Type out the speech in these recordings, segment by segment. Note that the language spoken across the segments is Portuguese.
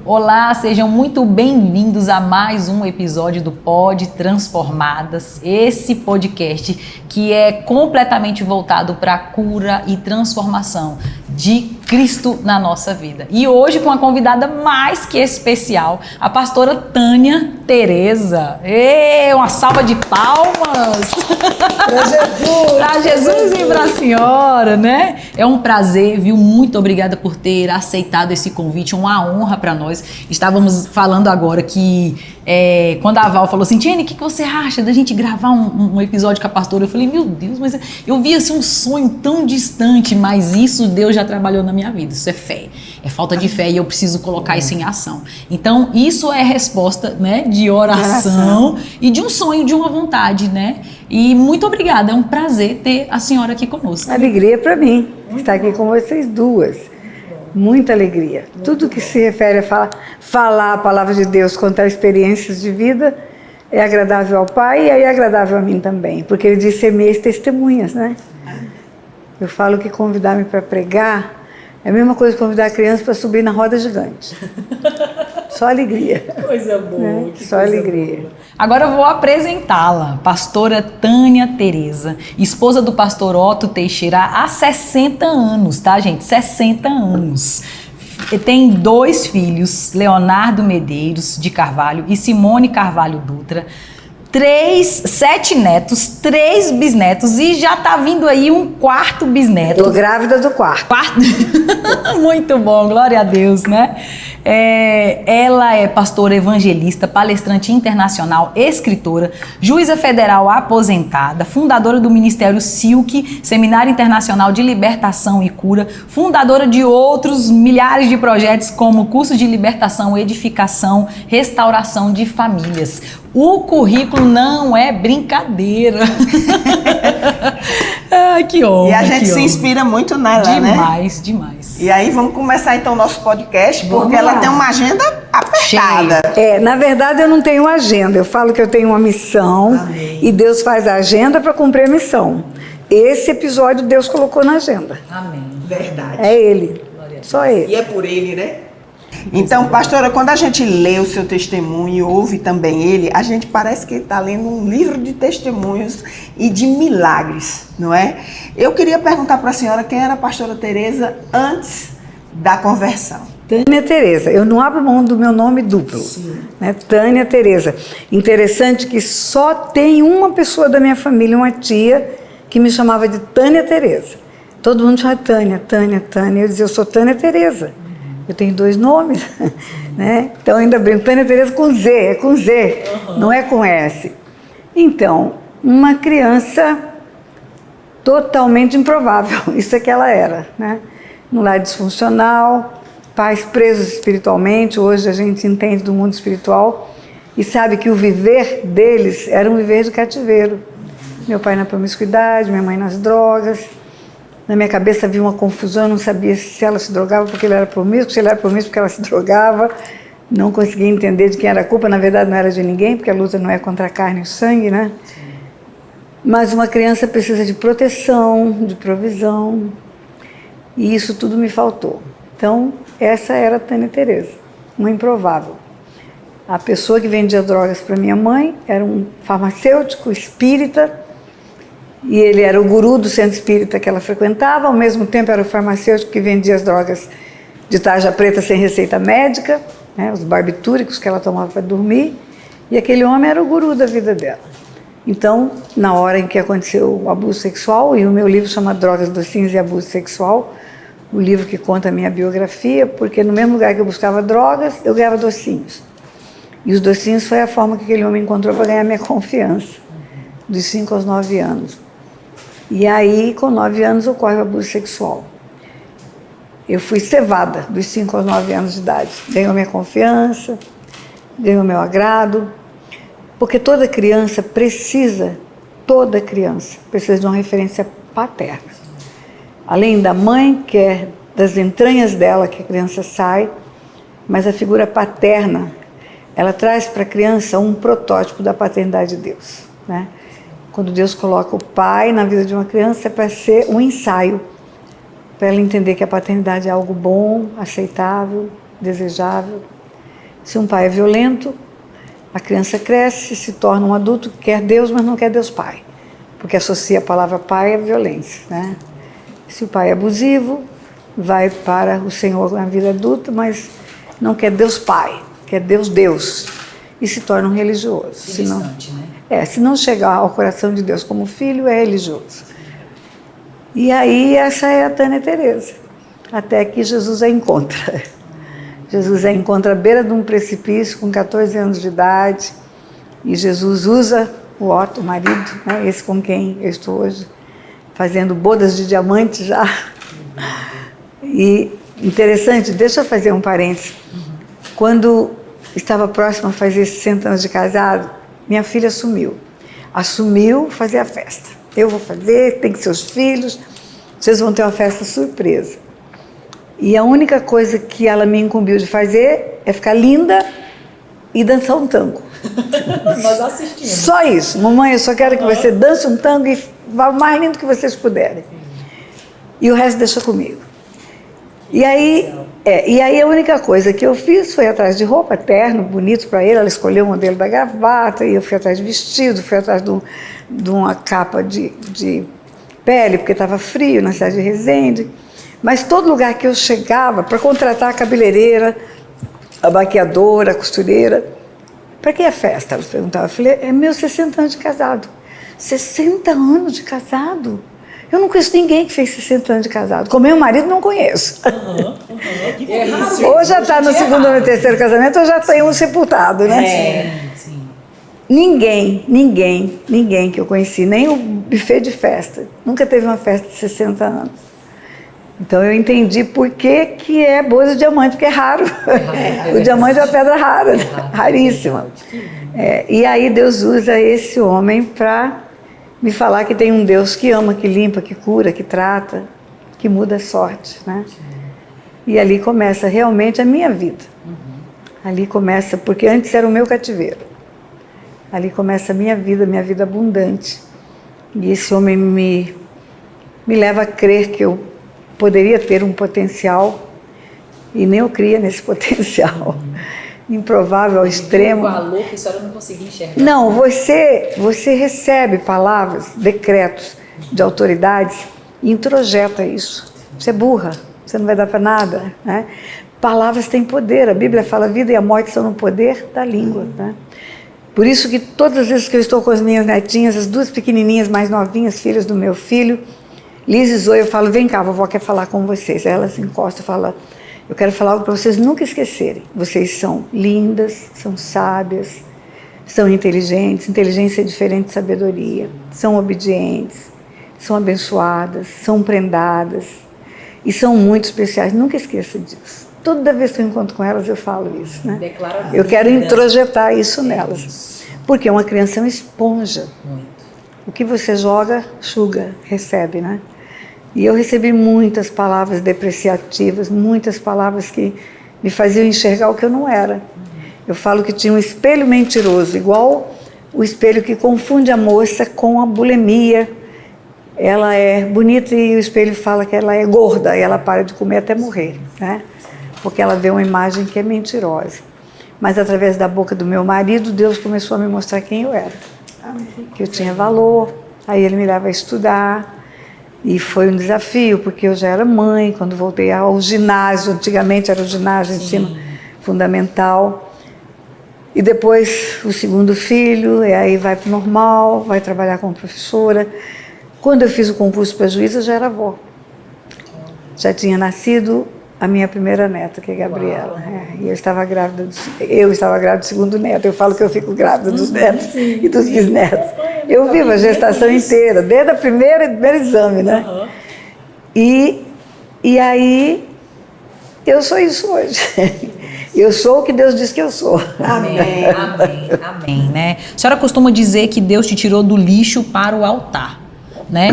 Olá, sejam muito bem-vindos a mais um episódio do Pod Transformadas, esse podcast que é completamente voltado para a cura e transformação de Cristo na nossa vida. E hoje com uma convidada mais que especial, a pastora Tânia Tereza. Uma salva de palmas! Para Jesus! Para Jesus e para a senhora, né? É um prazer, viu? Muito obrigada por ter aceitado esse convite, uma honra para nós. Estávamos falando agora que quando a Val falou assim, Jenny, o que você acha da gente gravar um episódio com a pastora? Eu falei, meu Deus, mas eu vi assim um sonho tão distante, mas isso Deus já trabalhou na minha vida. Isso é fé, é falta de fé e eu preciso colocar isso em ação. Então, isso é resposta, né, de oração e de um sonho, de uma vontade, né? E muito obrigada, é um prazer ter a senhora aqui conosco. Alegria para mim estar aqui com vocês duas. Muita alegria. Tudo que se refere a falar a palavra de Deus, contar experiências de vida, é agradável ao Pai e é agradável a mim também. Porque Ele diz ser minhas testemunhas, né? Eu falo que convidar-me para pregar é a mesma coisa que convidar a criança para subir na roda gigante. Só alegria. Coisa boa. Né? Só alegria. Boa. Agora eu vou apresentá-la, pastora Tânia Tereza, esposa do pastor Otto Teixeira há 60 anos, tá, gente? 60 anos. Tem 2 filhos, Leonardo Medeiros de Carvalho e Simone Carvalho Dutra. 7 netos, 3 bisnetos e já tá vindo aí um 4º bisneto. Tô grávida do 4º. Muito bom, glória a Deus, né? Ela é pastora evangelista, palestrante internacional, escritora, juíza federal aposentada, fundadora do Ministério Silk, Seminário Internacional de Libertação e Cura, fundadora de outros milhares de projetos como curso de libertação, edificação, restauração de famílias. O currículo não é brincadeira. Que honra. E a gente se inspira muito nela, demais, né? Demais. E aí vamos começar então o nosso podcast, porque ela tem uma agenda apertada. Na verdade eu não tenho agenda, eu falo que eu tenho uma missão. Amém. E Deus faz a agenda para cumprir a missão. Esse episódio Deus colocou na agenda. Amém. Verdade. É Ele, só Ele. E é por Ele, né? Então, pastora, quando a gente lê o seu testemunho e ouve também ele, a gente parece que está lendo um livro de testemunhos e de milagres, não é? Eu queria perguntar para a senhora quem era a pastora Tereza antes da conversão. Tânia Tereza, eu não abro mão do meu nome duplo, né? Tânia Tereza. Interessante que só tem uma pessoa da minha família, uma tia, que me chamava de Tânia Tereza. Todo mundo chama Tânia, Tânia, Tânia. Eu dizia, eu sou Tânia Tereza. Eu tenho 2 nomes, né? Então ainda brinco, Tânia Tereza com Z, é com Z, não é com S. Então, uma criança totalmente improvável, isso é que ela era, né? Num lar disfuncional, pais presos espiritualmente, hoje a gente entende do mundo espiritual e sabe que o viver deles era um viver de cativeiro. Meu pai na promiscuidade, minha mãe nas drogas. Na minha cabeça havia uma confusão, eu não sabia se ela se drogava porque ele era promíscuo, se ele era promíscuo porque ela se drogava. Não conseguia entender de quem era a culpa, na verdade não era de ninguém, porque a luta não é contra a carne e o sangue, né? Mas uma criança precisa de proteção, de provisão, e isso tudo me faltou. Então, essa era a Tânia Tereza, uma improvável. A pessoa que vendia drogas para minha mãe era um farmacêutico espírita, e ele era o guru do centro espírita que ela frequentava, ao mesmo tempo era o farmacêutico que vendia as drogas de tarja preta sem receita médica, né, os barbitúricos que ela tomava para dormir, e aquele homem era o guru da vida dela. Então, na hora em que aconteceu o abuso sexual, e o meu livro chama Drogas, Docinhos e Abuso Sexual, o livro que conta a minha biografia, porque no mesmo lugar que eu buscava drogas, eu ganhava docinhos. E os docinhos foi a forma que aquele homem encontrou para ganhar minha confiança, dos 5 aos 9 anos. E aí, com 9 anos, ocorre o abuso sexual. Eu fui cevada dos 5 aos 9 anos de idade. Ganhou minha confiança, ganhou meu agrado, porque toda criança precisa de uma referência paterna. Além da mãe, que é das entranhas dela que a criança sai, mas a figura paterna, ela traz para a criança um protótipo da paternidade de Deus, né? Quando Deus coloca o pai na vida de uma criança, é para ser um ensaio, para ela entender que a paternidade é algo bom, aceitável, desejável. Se um pai é violento, a criança cresce, se torna um adulto que quer Deus, mas não quer Deus Pai, porque associa a palavra pai à violência, né? Se o pai é abusivo, vai para o Senhor na vida adulta, mas não quer Deus Pai, quer Deus, e se torna um religioso. Distante, né? Se não chegar ao coração de Deus como filho, é religioso. E aí essa é a Tânia Teresa, até que Jesus a encontra. Jesus a encontra à beira de um precipício com 14 anos de idade, e Jesus usa o Otto, o marido, né, esse com quem eu estou hoje, fazendo bodas de diamante já. E interessante, deixa eu fazer um parênteses. Quando estava próximo a fazer 60 anos de casado, minha filha assumiu fazer a festa. Eu vou fazer, tem que ser os filhos, vocês vão ter uma festa surpresa. E a única coisa que ela me incumbiu de fazer é ficar linda e dançar um tango. Nós assistimos. Só isso. Mamãe, eu só quero que você dance um tango e vá o mais lindo que vocês puderem. E o resto deixa comigo. E aí a única coisa que eu fiz foi atrás de roupa, terno, bonito para ele. Ela escolheu o modelo da gravata, e eu fui atrás de vestido, fui atrás de uma capa de pele, porque estava frio na cidade de Resende. Mas todo lugar que eu chegava, para contratar a cabeleireira, a maquiadora, a costureira, para que a festa? Ela perguntava. Eu falei, é meus 60 anos de casado. 60 anos de casado? Eu não conheço ninguém que fez 60 anos de casado. Com meu marido, não conheço. Ou já está no segundo ou no terceiro casamento, ou já tem um sepultado, né? Sim. Ninguém que eu conheci, nem o buffet de festa. Nunca teve uma festa de 60 anos. Então eu entendi por que é boa de diamante, porque é raro. O diamante é uma pedra rara, raríssima. E aí Deus usa esse homem para me falar que tem um Deus que ama, que limpa, que cura, que trata, que muda a sorte, né? E ali começa realmente a minha vida. Ali começa, porque antes era o meu cativeiro. Ali começa a minha vida abundante. E esse homem me leva a crer que eu poderia ter um potencial, e nem eu cria nesse potencial. Improvável ao extremo. O valor que a senhora não conseguia enxergar. Não, você recebe palavras, decretos de autoridades e introjeta isso. Você é burra, você não vai dar para nada, né? Palavras têm poder, a Bíblia fala: a vida e a morte estão no poder da língua, né? Por isso que todas as vezes que eu estou com as minhas netinhas, as duas pequenininhas mais novinhas, filhas do meu filho, Liz e Zoe, eu falo: vem cá, a vovó quer falar com vocês. Aí elas encostam e falam: eu quero falar algo para vocês nunca esquecerem. Vocês são lindas, são sábias, são inteligentes. Inteligência é diferente de sabedoria. São obedientes, são abençoadas, são prendadas e são muito especiais. Nunca esqueça disso. Toda vez que eu encontro com elas, eu falo isso, né? Eu quero introjetar isso nelas. Porque uma criança é uma esponja. O que você joga, suga, recebe, né? E eu recebi muitas palavras depreciativas, muitas palavras que me faziam enxergar o que eu não era. Eu falo que tinha um espelho mentiroso, igual o espelho que confunde a moça com a bulimia. Ela é bonita e o espelho fala que ela é gorda, e ela para de comer até morrer, né? Porque ela vê uma imagem que é mentirosa. Mas através da boca do meu marido, Deus começou a me mostrar quem eu era. Que eu tinha valor. Aí ele me leva a estudar. E foi um desafio, porque eu já era mãe, quando voltei ao ginásio. Antigamente era o ginásio, ensino fundamental. E depois o segundo filho, e aí vai para o normal, vai trabalhar como professora. Quando eu fiz o concurso para juíza, eu já era avó. Já tinha nascido a minha primeira neta, que é a Gabriela. E eu estava grávida do segundo neto. Eu falo que eu fico grávida dos netos e dos bisnetos. Eu vivo a gestação inteira, desde o primeiro exame, né? E aí, eu sou isso hoje. Eu sou o que Deus diz que eu sou. Amém, né? A senhora costuma dizer que Deus te tirou do lixo para o altar, né?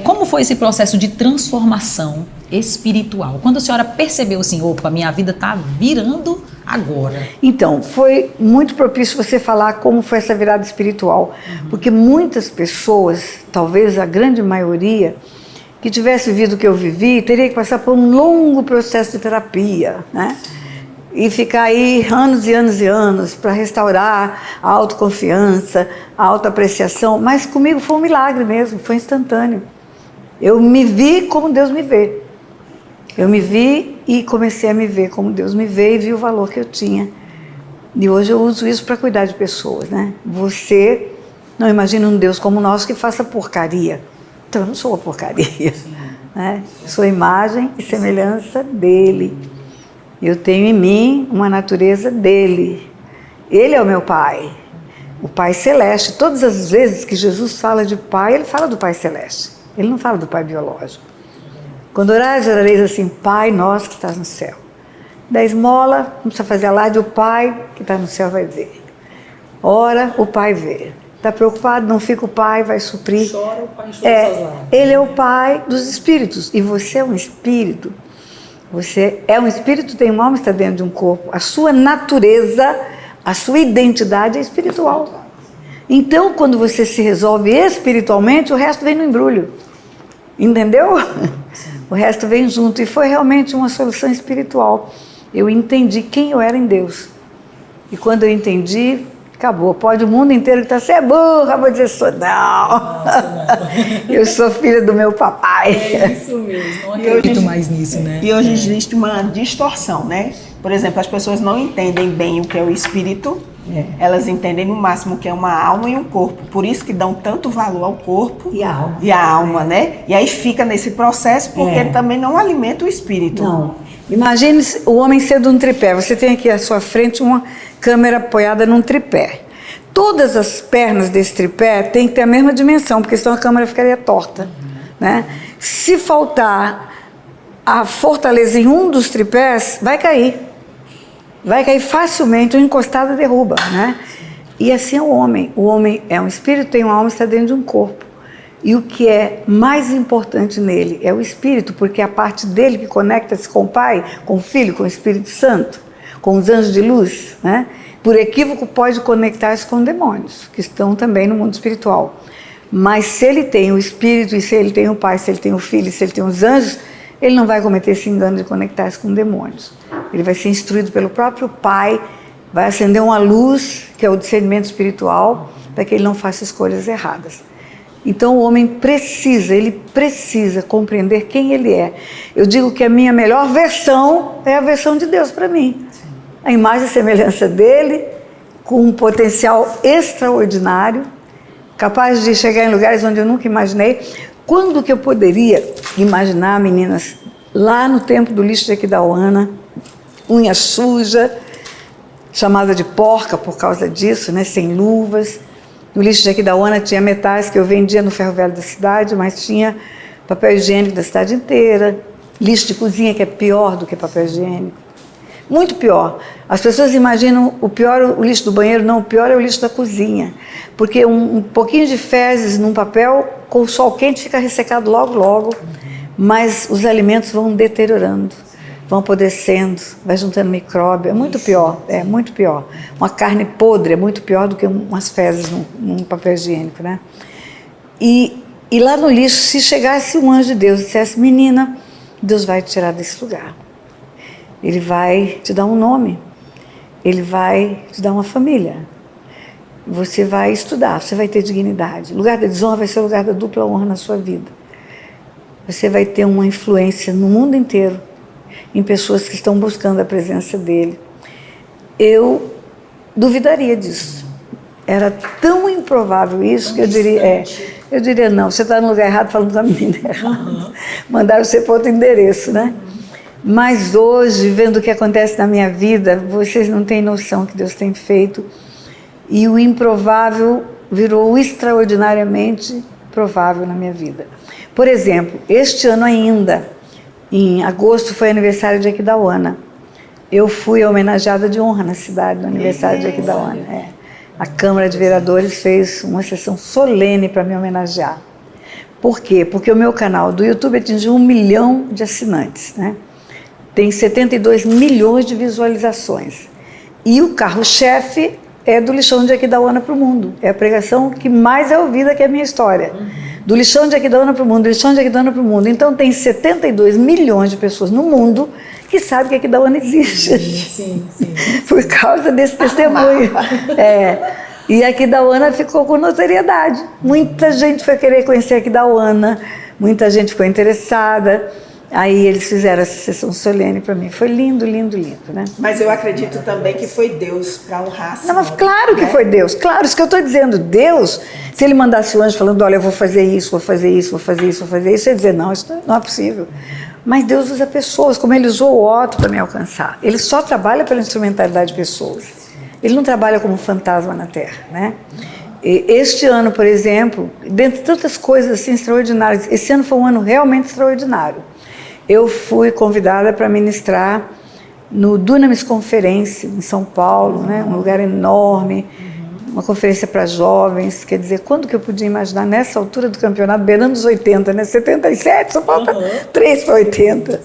Como foi esse processo de transformação espiritual? Quando a senhora percebeu assim, opa, minha vida está virando agora. Então, foi muito propício você falar como foi essa virada espiritual. Porque muitas pessoas, talvez a grande maioria, que tivesse vivido o que eu vivi, teria que passar por um longo processo de terapia, né? e ficar aí anos e anos e anos para restaurar a autoconfiança, a autoapreciação, mas comigo foi um milagre mesmo, foi instantâneo. Eu me vi como Deus me vê. Eu me vi e comecei a me ver como Deus me vê e vi o valor que eu tinha. E hoje eu uso isso para cuidar de pessoas, né? Você não imagina um Deus como o nosso que faça porcaria. Então eu não sou uma porcaria, né? Sou imagem e semelhança dele. Eu tenho em mim uma natureza dele. Ele é o meu Pai, o Pai Celeste. Todas as vezes que Jesus fala de Pai, ele fala do Pai Celeste. Ele não fala do Pai biológico. Quando orareis assim, Pai nosso que estás no céu. Da esmola, não precisa fazer alarde, o Pai que está no céu vai ver. Ora, o Pai vê. Está preocupado? Não fica, o Pai vai suprir. Chora, o Pai enxuga suas lágrimas. Ele é o Pai dos espíritos. E você é um espírito. Você é um espírito, tem uma alma, está dentro de um corpo. A sua natureza, a sua identidade é espiritual. Então, quando você se resolve espiritualmente, o resto vem no embrulho. Entendeu? O resto vem junto. E foi realmente uma solução espiritual. Eu entendi quem eu era em Deus. E quando eu entendi, acabou. Pode o mundo inteiro estar, você é burra, vou dizer, sou não. Eu sou filha do meu papai. É isso mesmo, não acredito mais nisso, né? E hoje existe uma distorção, né? Por exemplo, as pessoas não entendem bem o que é o espírito, elas entendem no máximo o que é uma alma e um corpo. Por isso que dão tanto valor ao corpo e a alma, né? E aí fica nesse processo porque também não alimenta o espírito. Não. Imagine o homem sendo um tripé. Você tem aqui à sua frente uma câmera apoiada num tripé. Todas as pernas desse tripé têm que ter a mesma dimensão, porque senão a câmera ficaria torta, né? Se faltar a fortaleza em um dos tripés, vai cair. Vai cair facilmente, uma encostada derruba, né? E assim é o homem. O homem é um espírito, tem uma alma, está dentro de um corpo. E o que é mais importante nele é o espírito, porque é a parte dele que conecta-se com o Pai, com o Filho, com o Espírito Santo, com os anjos de luz, né? Por equívoco pode conectar-se com demônios, que estão também no mundo espiritual. Mas se ele tem o Espírito, e se ele tem o Pai, se ele tem o Filho, e se ele tem os anjos, ele não vai cometer esse engano de conectar-se com demônios. Ele vai ser instruído pelo próprio Pai, vai acender uma luz, que é o discernimento espiritual, para que ele não faça escolhas erradas. Então o homem precisa compreender quem ele é. Eu digo que a minha melhor versão é a versão de Deus para mim. A imagem e semelhança dele, com um potencial extraordinário, capaz de chegar em lugares onde eu nunca imaginei. Quando que eu poderia imaginar, meninas, lá no tempo do lixo de Aquidauana, unha suja, chamada de porca por causa disso, né, sem luvas. No lixo de Aquidauana tinha metais que eu vendia no ferro velho da cidade, mas tinha papel higiênico da cidade inteira, lixo de cozinha que é pior do que papel higiênico. Muito pior. As pessoas imaginam o pior o lixo do banheiro, não, o pior é o lixo da cozinha. Porque um pouquinho de fezes num papel, com o sol quente fica ressecado logo, mas os alimentos vão deteriorando, vão apodrecendo, vai juntando micróbio, é muito pior. Uma carne podre é muito pior do que umas fezes num papel higiênico, né? E lá no lixo, se chegasse um anjo de Deus e dissesse, menina, Deus vai te tirar desse lugar. Ele vai te dar um nome, ele vai te dar uma família, você vai estudar, você vai ter dignidade. O lugar da desonra vai ser o lugar da dupla honra na sua vida. Você vai ter uma influência no mundo inteiro, em pessoas que estão buscando a presença dele. Eu duvidaria disso. Era tão improvável isso que eu diria não, você está no lugar errado falando com a menina errada. Mandaram você para outro endereço, né? Mas hoje, vendo o que acontece na minha vida, vocês não têm noção que Deus tem feito. E o improvável virou extraordinariamente provável na minha vida. Por exemplo, este ano ainda, em agosto, foi aniversário de Aquidauana. Eu fui homenageada de honra na cidade, no aniversário de Aquidauana. A Câmara de Vereadores fez uma sessão solene para me homenagear. Por quê? Porque o meu canal do YouTube atingiu 1 milhão de assinantes, né? Tem 72 milhões de visualizações. E o carro-chefe é do Lixão de Aquidauana para o Mundo. É a pregação que mais é ouvida, que é a minha história. Do Lixão de Aquidauana para o Mundo, do Lixão de Aquidauana para o Mundo. Então tem 72 milhões de pessoas no mundo que sabe que a Aquidauana existe. Sim, sim. Por causa desse testemunho. E a Aquidauana ficou com notoriedade. Muita gente foi querer conhecer a Aquidauana, muita gente ficou interessada. Aí eles fizeram essa sessão solene para mim. Foi lindo, lindo, lindo, né? Mas eu acredito também que foi Deus para honrar a senhora. Não, mas claro que foi Deus. Claro, isso que eu estou dizendo. Deus, se ele mandasse o anjo falando, olha, eu vou fazer isso, vou fazer isso, vou fazer isso, vou fazer isso, eu ia dizer, não, isso não é possível. Mas Deus usa pessoas, como ele usou o Otto para me alcançar. Ele só trabalha pela instrumentalidade de pessoas. Ele não trabalha como fantasma na Terra, né? E este ano, por exemplo, dentre tantas coisas assim extraordinárias, esse ano foi um ano realmente extraordinário. Eu fui convidada para ministrar no Dunamis Conferência, em São Paulo, né? Um lugar enorme, uma conferência para jovens. Quer dizer, quando que eu podia imaginar nessa altura do campeonato, beirando os 80, né? 77, só falta 3 para 80.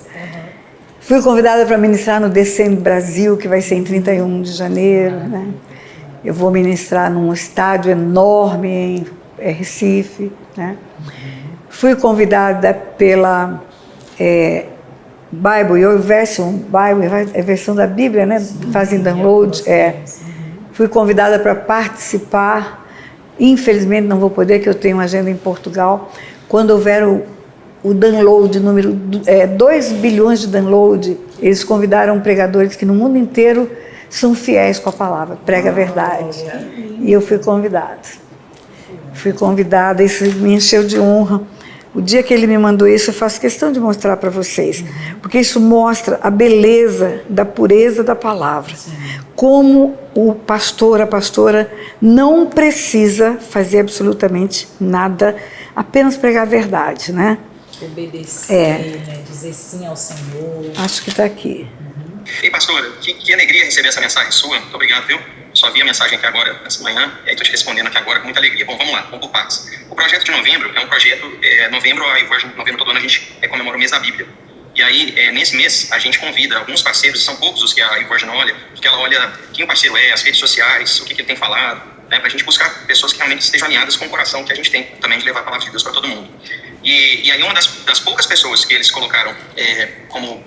Fui convidada para ministrar no DCM Brasil, que vai ser em 31 de janeiro, né? Eu vou ministrar num estádio enorme em Recife, né? Fui convidada pela Bible, Your Version, Bible, é a versão da Bíblia, né? Fazem download. Fui convidada para participar. Infelizmente não vou poder, que eu tenho uma agenda em Portugal. Quando houver o download, número 2 bilhões de download, eles convidaram pregadores que no mundo inteiro são fiéis com a palavra, prega a verdade. E eu fui convidada. Isso me encheu de honra. O dia que ele me mandou isso, eu faço questão de mostrar para vocês, porque isso mostra a beleza da pureza da palavra. Como o pastor, a pastora, não precisa fazer absolutamente nada, apenas pregar a verdade, né? Obedecer, né? Dizer sim ao Senhor. Acho que está aqui. Ei, pastora, que alegria receber essa mensagem sua. Muito obrigado, viu? Só vi a mensagem aqui agora, nessa manhã, e aí estou te respondendo aqui agora com muita alegria. Bom, vamos lá, vamos por partes. O projeto de novembro é um projeto, novembro todo ano a gente comemora o mês da Bíblia. E aí, nesse mês, a gente convida alguns parceiros, são poucos os que a YouVersion olha, porque ela olha quem o parceiro é, as redes sociais, o que ele tem falado, né, para a gente buscar pessoas que realmente estejam alinhadas com o coração que a gente tem também de levar a palavra de Deus para todo mundo. E aí uma das poucas pessoas que eles colocaram como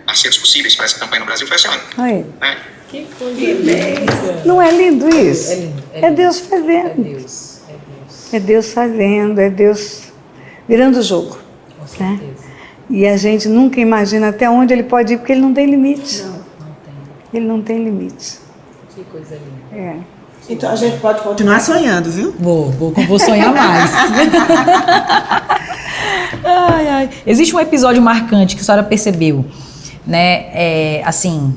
parceiros possíveis para essa campanha no Brasil foi a senhora. Aí. Né? Que coisa linda. Não é lindo isso? É lindo. É Deus fazendo. É Deus. É Deus fazendo, é Deus virando o jogo. Com certeza. Né? E a gente nunca imagina até onde ele pode ir, porque ele não tem limite. Não tem. Ele não tem limite. Que coisa linda. Então a gente pode continuar sonhando, viu? Vou sonhar mais. Ai. Existe um episódio marcante que a senhora percebeu, né? Assim,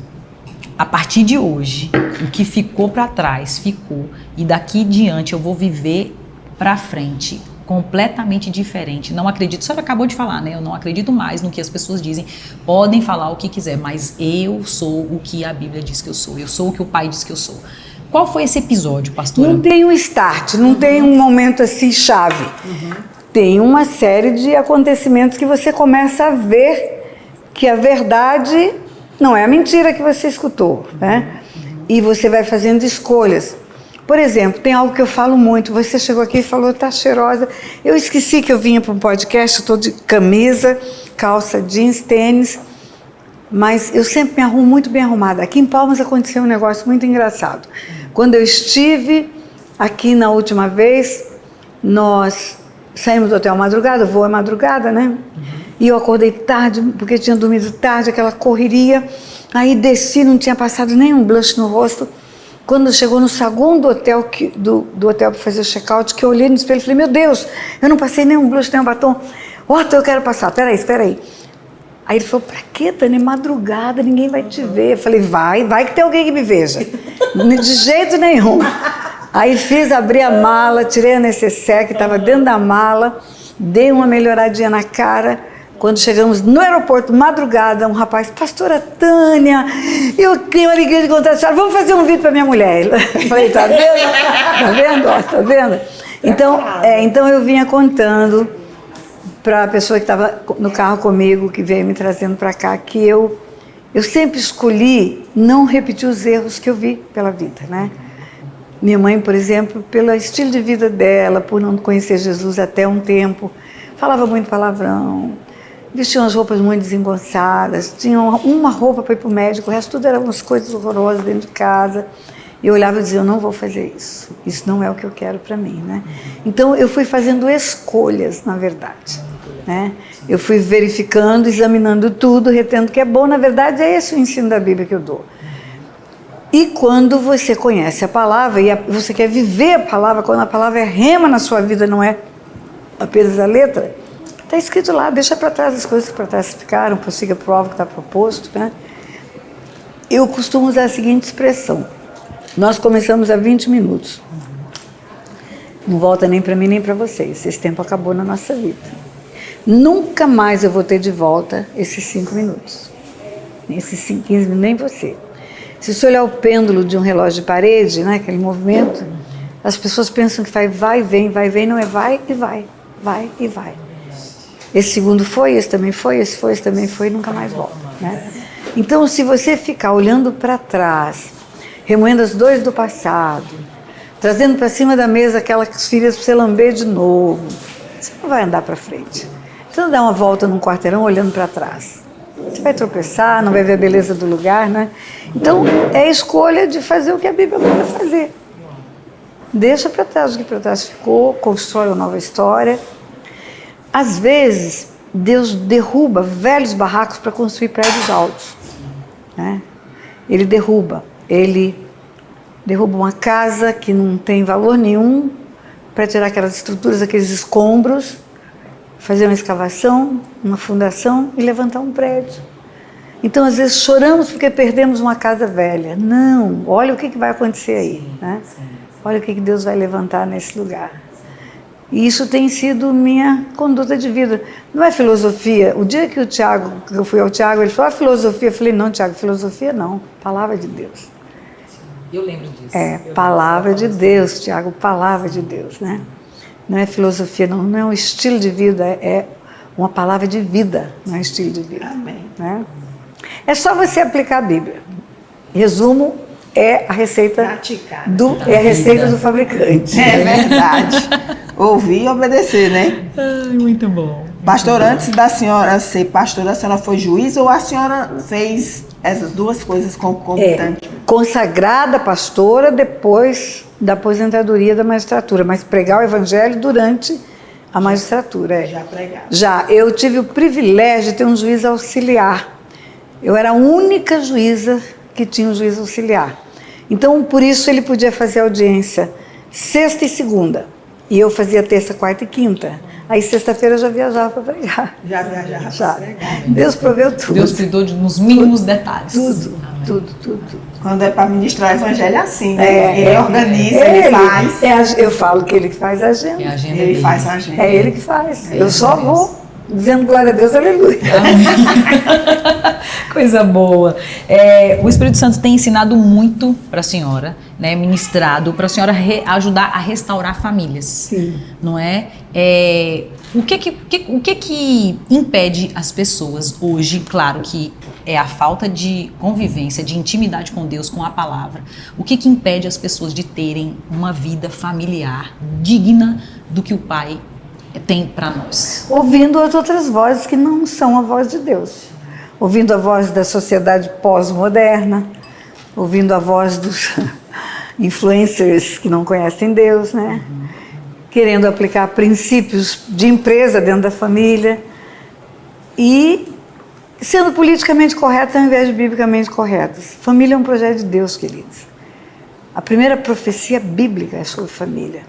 a partir de hoje, o que ficou para trás, ficou. E daqui em diante eu vou viver para frente, completamente diferente. Não acredito, a senhora acabou de falar, né? Eu não acredito mais no que as pessoas dizem. Podem falar o que quiser, mas eu sou o que a Bíblia diz que eu sou. Eu sou o que o Pai diz que eu sou. Qual foi esse episódio, pastora? Não tem um start, não tem um momento assim chave. Tem uma série de acontecimentos que você começa a ver que a verdade não é a mentira que você escutou, né? E você vai fazendo escolhas. Por exemplo, tem algo que eu falo muito. Você chegou aqui e falou, tá cheirosa. Eu esqueci que eu vinha para um podcast, eu estou de camisa, calça jeans, tênis, mas eu sempre me arrumo muito bem arrumada. Aqui em Palmas aconteceu um negócio muito engraçado. Quando eu estive aqui na última vez, nós saímos do hotel madrugada, o voo é madrugada, né? E eu acordei tarde, porque tinha dormido tarde, aquela correria. Aí desci, não tinha passado nenhum blush no rosto. Quando chegou no saguão do hotel, do hotel para fazer o check-out, que eu olhei no espelho e falei, meu Deus, eu não passei nenhum blush, nenhum batom. Otto, eu quero passar, espera aí. Aí ele falou, pra quê, Tânia? É madrugada, ninguém vai te ver. Eu falei, vai que tem alguém que me veja. De jeito nenhum. Aí abri a mala, tirei a necessaire que estava dentro da mala, dei uma melhoradinha na cara. Quando chegamos no aeroporto, madrugada, um rapaz, pastora Tânia, eu tenho a alegria de contar a senhora, vamos fazer um vídeo para minha mulher. Eu falei, tá vendo? Tá vendo? Então eu vinha contando para a pessoa que estava no carro comigo, que veio me trazendo para cá, que eu sempre escolhi não repetir os erros que eu vi pela vida, né? Minha mãe, por exemplo, pelo estilo de vida dela, por não conhecer Jesus até um tempo, falava muito palavrão, vestiam as roupas muito desengonçadas, tinham uma roupa para ir para o médico, o resto tudo eram umas coisas horrorosas dentro de casa. E eu olhava e dizia, eu não vou fazer isso. Isso não é o que eu quero para mim, né? Então, eu fui fazendo escolhas, na verdade, né? Eu fui verificando, examinando tudo, retendo o que é bom. Na verdade, é esse o ensino da Bíblia que eu dou. E quando você conhece a palavra e você quer viver a palavra, quando a palavra é rema na sua vida, não é apenas a letra, está escrito lá, deixa para trás as coisas que para trás ficaram, prossiga para o alvo que está proposto, né? Eu costumo usar a seguinte expressão. Nós começamos há 20 minutos. Não volta nem para mim nem para vocês. Esse tempo acabou na nossa vida. Nunca mais eu vou ter de volta esses 5 minutos. Esses 15 minutos, nem você. Se você olhar o pêndulo de um relógio de parede, né, aquele movimento, as pessoas pensam que vai e vem, não é vai e vai, vai e vai. Esse segundo foi, esse também foi, esse também foi, nunca mais volta, né? Então, se você ficar olhando para trás, remoendo as dores do passado, trazendo para cima da mesa aquelas filhas para você lamber de novo, você não vai andar para frente. Você não dá uma volta num quarteirão olhando para trás. Você vai tropeçar, não vai ver a beleza do lugar, né? Então, é a escolha de fazer o que a Bíblia manda fazer. Deixa para trás o que para trás ficou, constrói uma nova história. Às vezes, Deus derruba velhos barracos para construir prédios altos, né? Ele derruba uma casa que não tem valor nenhum para tirar aquelas estruturas, aqueles escombros, fazer uma escavação, uma fundação e levantar um prédio. Então, às vezes, choramos porque perdemos uma casa velha. Não, olha o que vai acontecer aí, né? Olha o que Deus vai levantar nesse lugar. E isso tem sido minha conduta de vida. Não é filosofia. O dia que eu fui ao Tiago, ele falou, filosofia. Eu falei, não, Tiago, filosofia não. Palavra de Deus. Eu lembro disso. Palavra de Deus, Tiago, palavra de Deus, né? Não é filosofia, não é um estilo de vida, é uma palavra de vida, não é estilo de vida. Amém. Né? É só você aplicar a Bíblia. Resumo, é a receita do fabricante. É verdade. Ouvir e obedecer, né? Ai, muito bom. Pastor, antes da senhora ser pastora, a senhora foi juíza ou a senhora fez essas duas coisas concomitantes? Consagrada pastora depois da aposentadoria da magistratura, mas pregar o evangelho durante a magistratura. Já pregava. Já, eu tive o privilégio de ter um juiz auxiliar. Eu era a única juíza que tinha um juiz auxiliar. Então, por isso, ele podia fazer audiência sexta e segunda. E eu fazia terça, quarta e quinta. Aí, sexta-feira, eu já viajava para pregar. Já viajava Já. para pregar. Deus proveu tudo. Deus cuidou nos mínimos detalhes. Tudo. Quando é para ministrar o evangelho é assim, né? Ele organiza, ele faz. Eu falo que ele que faz a agenda. É a agenda Ele dele. faz a agenda. É ele que faz. Eu só vou dizendo glória a Deus, aleluia. Coisa boa. O Espírito Santo tem ensinado muito para a senhora, né, ministrado, para a senhora ajudar a restaurar famílias. Sim. Não é? O que impede as pessoas hoje, claro que é a falta de convivência, de intimidade com Deus, com a palavra. O que impede as pessoas de terem uma vida familiar digna do que o Pai tem para nós? Ouvindo as outras vozes que não são a voz de Deus. Ouvindo a voz da sociedade pós-moderna, ouvindo a voz dos influencers que não conhecem Deus, né? Querendo aplicar princípios de empresa dentro da família e sendo politicamente corretos ao invés de biblicamente corretos. Família é um projeto de Deus, queridos. A primeira profecia bíblica é sobre família.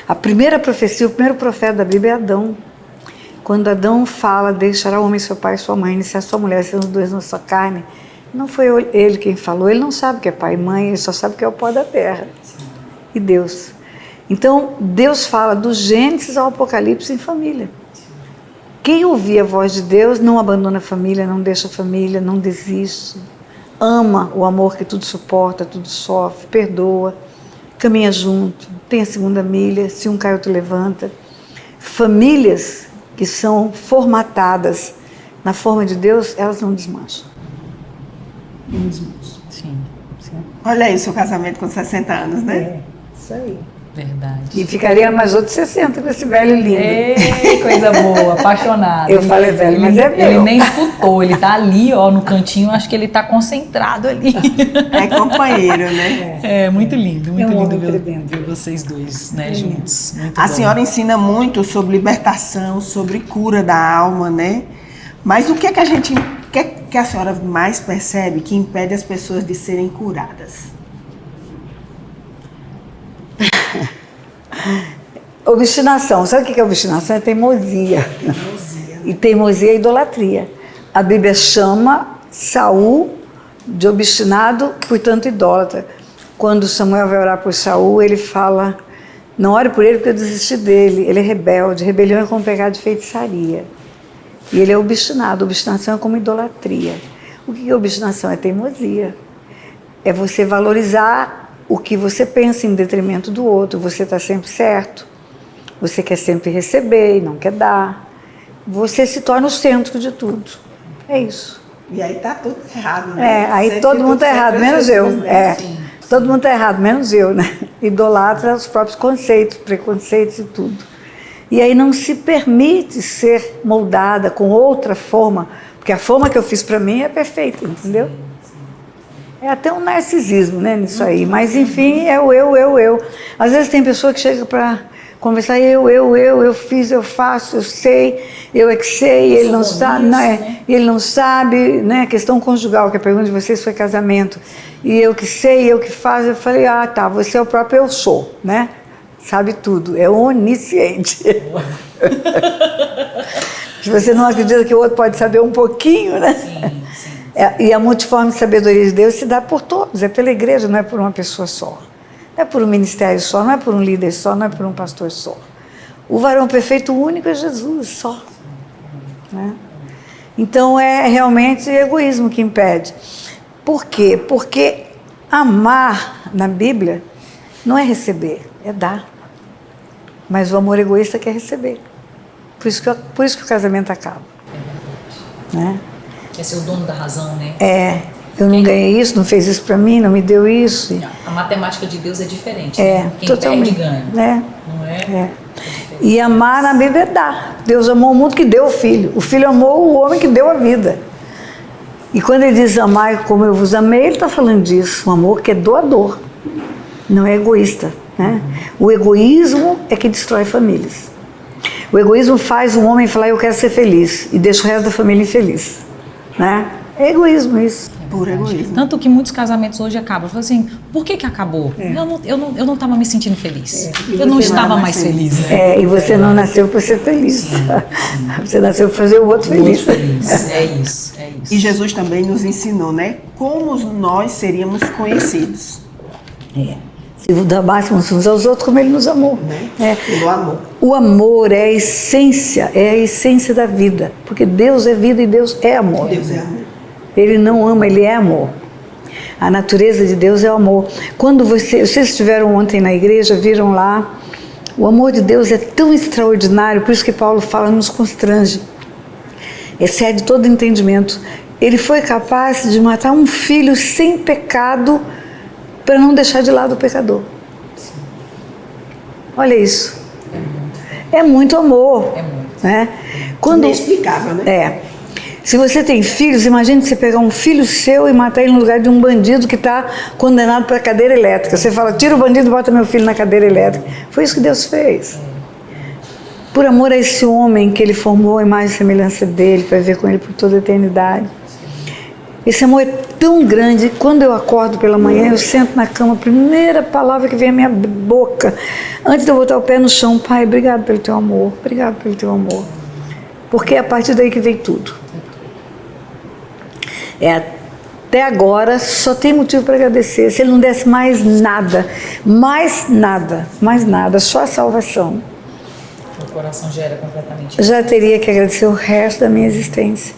A primeira profecia, o primeiro profeta da Bíblia é Adão. Quando Adão fala, deixará o homem seu pai e sua mãe, iniciar sua mulher, serão os dois na sua carne, não foi ele quem falou, ele não sabe o que é pai e mãe, ele só sabe o que é o pó da terra. E Deus. Então, Deus fala do Gênesis ao Apocalipse em família. Quem ouvir a voz de Deus não abandona a família, não deixa a família, não desiste. Ama o amor que tudo suporta, tudo sofre, perdoa, caminha junto, tem a segunda milha, se um cai, outro levanta. Famílias que são formatadas na forma de Deus, elas não desmancham. Sim. Olha aí o seu casamento com 60 anos, né? Isso aí. Verdade. E ficaria mais outros 60 com esse velho lindo. Ei, coisa boa, apaixonado. Eu falei velho, mas é meu. Ele nem escutou, ele tá ali, ó, no cantinho, acho que ele tá concentrado ali. É companheiro, né? É, muito lindo, muito É um lindo homem ver tremendo. vocês dois, né, juntos. Muito A bom. senhora ensina muito sobre libertação, sobre cura da alma, né? Mas o que é que a senhora mais percebe que impede as pessoas de serem curadas? Obstinação. Sabe o que é obstinação? É teimosia. E teimosia é idolatria. A Bíblia chama Saul de obstinado, portanto idólatra. Quando Samuel vai orar por Saul, ele fala: não ore por ele porque eu desisti dele. Ele é rebelde. Rebelião é como pecado de feitiçaria. E ele é obstinado. Obstinação é como idolatria. O que é obstinação? É teimosia. É você valorizar o que você pensa em detrimento do outro. Você está sempre certo. Você quer sempre receber e não quer dar. Você se torna o centro de tudo. É isso. E aí tá tudo errado, né? É, aí Sempre todo mundo tudo está errado, sempre menos as eu. pessoas, né? É. Todo mundo está errado, menos eu, né? Idolatra os próprios conceitos, preconceitos e tudo. E aí não se permite ser moldada com outra forma, porque a forma que eu fiz para mim é perfeita, entendeu? É até um narcisismo, né, nisso aí. Mas, enfim, é o eu. Às vezes tem pessoa que chega para conversar, eu fiz, eu faço, eu sei, eu é que sei, ele não sabe, ele não sabe, né? Questão conjugal, que a pergunta de vocês foi casamento. E eu que sei, eu que faço, eu falei, tá, você é o próprio eu sou, né? Sabe tudo, é onisciente. Se você não acredita que o outro pode saber um pouquinho, né? Sim. E a multiforme sabedoria de Deus se dá por todos, é pela igreja, não é por uma pessoa só. Não é por um ministério só, não é por um líder só, não é por um pastor só. O varão perfeito único é Jesus, só. Né? Então é realmente egoísmo que impede. Por quê? Porque amar na Bíblia não é receber, é dar. Mas o amor egoísta quer receber. Por isso que o casamento acaba. Né? Quer ser o dono da razão, né? Eu não ganhei isso, não fez isso para mim, não me deu isso. A matemática de Deus é diferente. Né? Quem totalmente. perde, ganha. Não é? E amar na Bíblia é dar. Deus amou o mundo que deu o Filho. O Filho amou o homem que deu a vida. E quando ele diz amar como eu vos amei, ele está falando disso. Um amor que é doador, não é egoísta. Né? O egoísmo é que destrói famílias. O egoísmo faz um homem falar, eu quero ser feliz, e deixa o resto da família infeliz. Né? É egoísmo isso. Puro egoísmo. Tanto que muitos casamentos hoje acabam. Eu falo assim, por que acabou? Eu não estava me sentindo feliz. Eu não estava mais feliz. Né? E você não nasceu para ser feliz. Você nasceu para fazer o outro feliz. É isso. E Jesus também nos ensinou, né? Como nós seríamos conhecidos. Se amássemos uns aos outros como ele nos amou. Pelo amor. O amor é a essência da vida. Porque Deus é vida e Deus é amor. Deus é amor. Ele não ama, ele é amor. A natureza de Deus é o amor. Quando vocês estiveram ontem na igreja, viram lá, o amor de Deus é tão extraordinário, por isso que Paulo fala, nos constrange. Excede todo entendimento. Ele foi capaz de matar um filho sem pecado para não deixar de lado o pecador. Olha isso. É muito amor. É muito. Né? Inexplicável, né? Se você tem filhos, imagine você pegar um filho seu e matar ele no lugar de um bandido que está condenado para cadeira elétrica. Você fala, tira o bandido e bota meu filho na cadeira elétrica. Foi isso que Deus fez. Por amor a esse homem que ele formou a imagem e semelhança dele, para viver com ele por toda a eternidade. Esse amor é tão grande, quando eu acordo pela manhã, eu sento na cama, a primeira palavra que vem à minha boca, antes de eu botar o pé no chão, Pai, obrigado pelo teu amor, obrigado pelo teu amor. Porque é a partir daí que vem tudo. Até agora só tem motivo para agradecer. Se ele não desse mais nada, só a salvação, o coração já era completamente. Já teria que agradecer o resto da minha existência.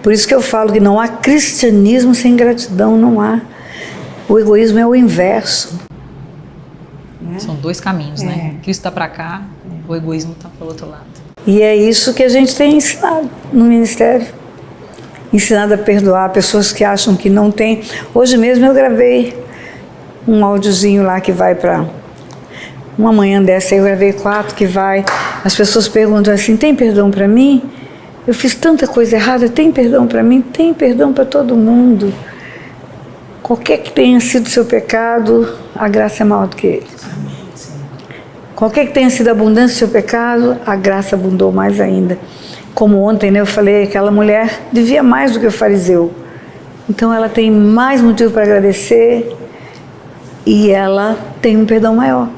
Por isso que eu falo que não há cristianismo sem gratidão, não há. O egoísmo é o inverso. São dois caminhos, né? Cristo está para cá, o egoísmo está para o outro lado. E é isso que a gente tem ensinado no ministério. Ensinado a perdoar pessoas que acham que não tem. Hoje mesmo eu gravei um áudiozinho lá que vai para Uma manhã dessa eu gravei 4 que vai, as pessoas perguntam assim, tem perdão para mim? Eu fiz tanta coisa errada, tem perdão para mim? Tem perdão para todo mundo. Qualquer que tenha sido seu pecado, a graça é maior do que ele. Qualquer que tenha sido a abundância do seu pecado, a graça abundou mais ainda. Como ontem, né, eu falei, aquela mulher devia mais do que o fariseu. Então ela tem mais motivo para agradecer e ela tem um perdão maior.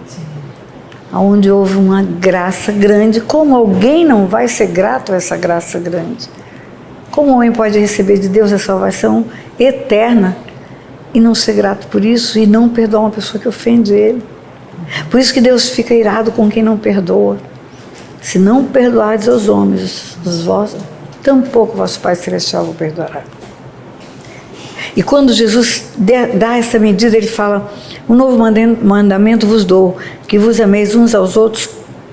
Onde houve uma graça grande, como alguém não vai ser grato a essa graça grande? Como o homem pode receber de Deus a salvação eterna e não ser grato por isso e não perdoar uma pessoa que ofende ele? Por isso que Deus fica irado com quem não perdoa. Se não perdoardes aos homens, os vossos, tampouco vosso Pai Celestial vos perdoará. E quando Jesus dá essa medida, ele fala, um novo mandamento vos dou, que vos ameis uns aos outros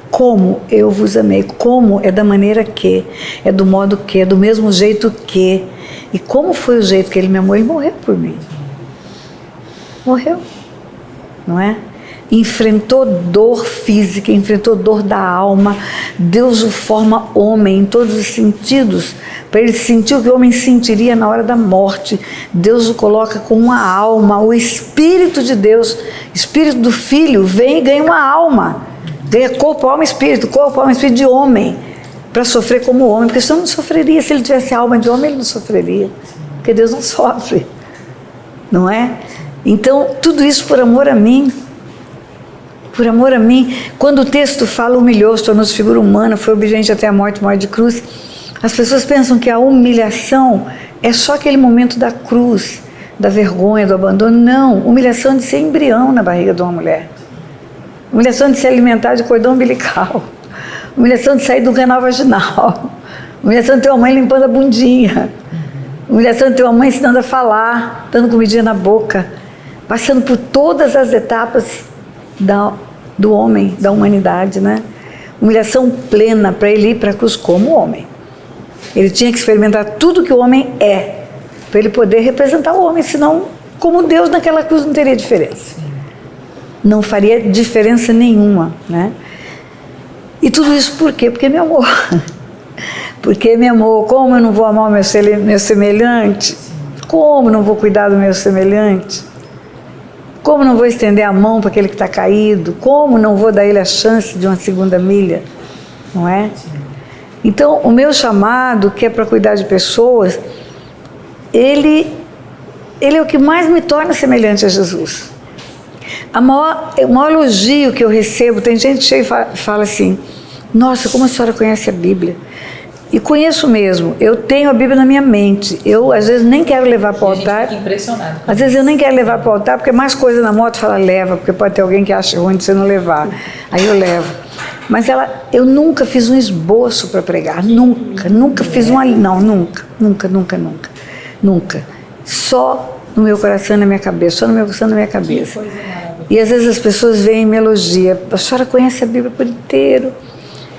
como eu vos amei. Como é da maneira que, é do modo que, é do mesmo jeito que. E como foi o jeito que ele me amou? Ele morreu por mim. Morreu, não é? Enfrentou dor física, enfrentou dor da alma. Deus o forma homem em todos os sentidos, para ele sentir o que o homem sentiria na hora da morte. Deus o coloca com uma alma, o Espírito de Deus, Espírito do Filho, vem e ganha uma alma, ganha corpo, alma e espírito de homem, para sofrer como homem, porque senão não sofreria. Se ele tivesse alma de homem, ele não sofreria, porque Deus não sofre, não é? Então, tudo isso por amor a mim. Por amor a mim. Quando o texto fala humilhou, se tornou-se figura humana, foi obediente até a morte de cruz, as pessoas pensam que a humilhação é só aquele momento da cruz, da vergonha, do abandono. Não, humilhação de ser embrião na barriga de uma mulher, humilhação de se alimentar de cordão umbilical, humilhação de sair do canal vaginal, humilhação de ter uma mãe limpando a bundinha, humilhação de ter uma mãe ensinando a falar, dando comidinha na boca, passando por todas as etapas do homem, da humanidade, né? Humilhação plena para ele ir para a cruz como homem. Ele tinha que experimentar tudo que o homem é, para ele poder representar o homem, senão, como Deus naquela cruz não teria diferença. Não faria diferença nenhuma, né? E tudo isso por quê? Porque me amou. Porque me amou. Como eu não vou amar o meu semelhante? Como não vou cuidar do meu semelhante? Como não vou estender a mão para aquele que está caído? Como não vou dar a ele a chance de uma segunda milha? Não é? Então, o meu chamado, que é para cuidar de pessoas, ele é o que mais me torna semelhante a Jesus. O maior elogio que eu recebo, tem gente que chega e fala assim, nossa, como a senhora conhece a Bíblia? E conheço mesmo, eu tenho a Bíblia na minha mente, eu às vezes nem quero levar para o altar. Fica impressionado. Às vezes eu nem quero levar para o altar, porque mais coisa na moto fala, leva, porque pode ter alguém que acha ruim de você não levar. Aí eu levo. Mas eu nunca fiz um esboço para pregar, nunca fiz nunca. Só no meu coração e na minha cabeça, E às vezes as pessoas vêm e me elogiam, a senhora conhece a Bíblia por inteiro,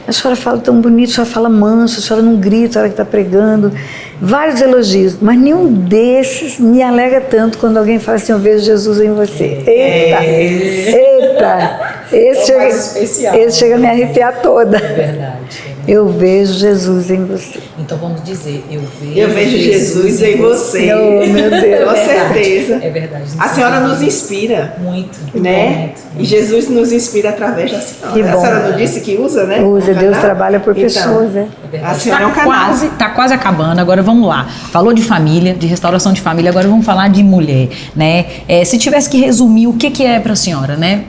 a senhora fala tão bonito, a senhora fala manso, a senhora não grita a hora que está pregando, vários elogios, mas nenhum desses me alegra tanto quando alguém fala assim, eu vejo Jesus em você. Eita! Esse chega a me arrepiar toda. É verdade. Eu vejo Jesus em você. Então vamos dizer, eu vejo Jesus em você. Oh, meu Deus. Com certeza. É verdade. A senhora nos inspira. Muito. Né? E Jesus nos inspira através da senhora. Que bom. A senhora não disse que usa, né? Usa, Deus trabalha por pessoas, né? A senhora é um canal. Tá quase acabando, agora vamos lá. Falou de família, de restauração de família, agora vamos falar de mulher, né? Se tivesse que resumir, o que é para a senhora, né?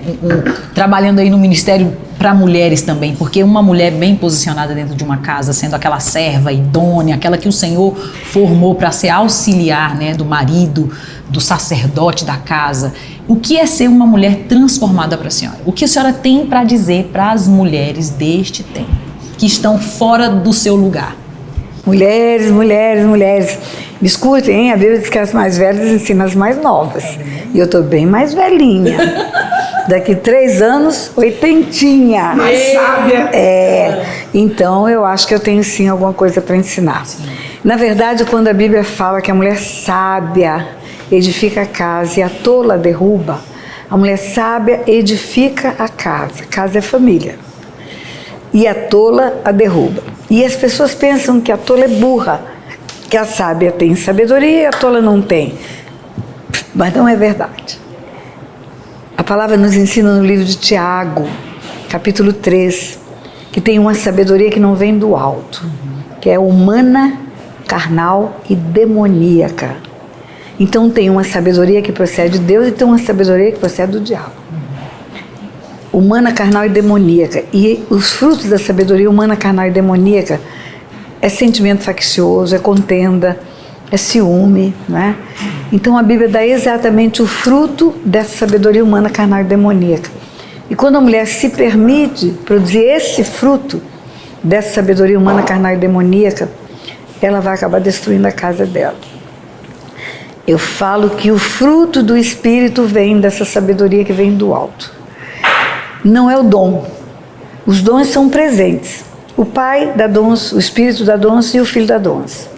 Trabalhando aí no Ministério para mulheres também, porque uma mulher bem posicionada dentro de uma casa, sendo aquela serva idônea, aquela que o Senhor formou para ser auxiliar, né, do marido, do sacerdote da casa. O que é ser uma mulher transformada para a senhora? O que a senhora tem para dizer para as mulheres deste tempo, que estão fora do seu lugar? Mulheres. Me escutem, hein? A Bíblia diz que as mais velhas ensinam as mais novas. E eu estou bem mais velhinha. Daqui 3 anos, 80. Mais sábia. Então eu acho que eu tenho sim alguma coisa para ensinar. Sim. Na verdade, quando a Bíblia fala que a mulher sábia edifica a casa e a tola derruba, A mulher sábia edifica a casa. Casa é família. E a tola a derruba. E as pessoas pensam que a tola é burra, que a sábia tem sabedoria e a tola não tem. Mas não é verdade. A palavra nos ensina no livro de Tiago, capítulo 3, que tem uma sabedoria que não vem do alto, que é humana, carnal e demoníaca. Então tem uma sabedoria que procede de Deus e tem uma sabedoria que procede do diabo. Humana, carnal e demoníaca. E os frutos da sabedoria humana, carnal e demoníaca é sentimento faccioso, é contenda, é ciúme, né? Então a Bíblia dá exatamente o fruto dessa sabedoria humana, carnal e demoníaca. E quando a mulher se permite produzir esse fruto dessa sabedoria humana, carnal e demoníaca, ela vai acabar destruindo a casa dela. Eu falo que o fruto do Espírito vem dessa sabedoria que vem do alto. Não é o dom. Os dons são presentes. O Pai dá dons, o Espírito dá dons e o Filho dá dons.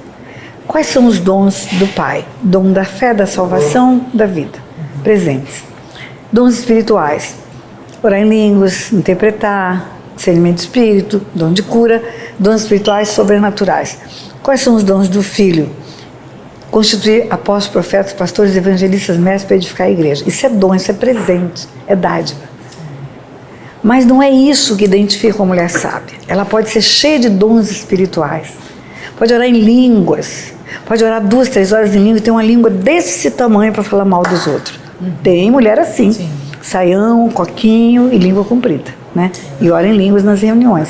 Quais são os dons do Pai? Dom da fé, da salvação, da vida. Presentes. Dons espirituais. Orar em línguas, interpretar, discernimento de espírito, dom de cura, dons espirituais sobrenaturais. Quais são os dons do Filho? Constituir apóstolos, profetas, pastores, evangelistas, mestres para edificar a igreja. Isso é dom, isso é presente, é dádiva. Mas não é isso que identifica uma mulher sábia. Ela pode ser cheia de dons espirituais. Pode orar em línguas. Pode orar 2, 3 horas em língua e ter uma língua desse tamanho para falar mal dos outros. Tem mulher assim. Sim. Saião, coquinho e língua comprida, né? E ora em línguas nas reuniões.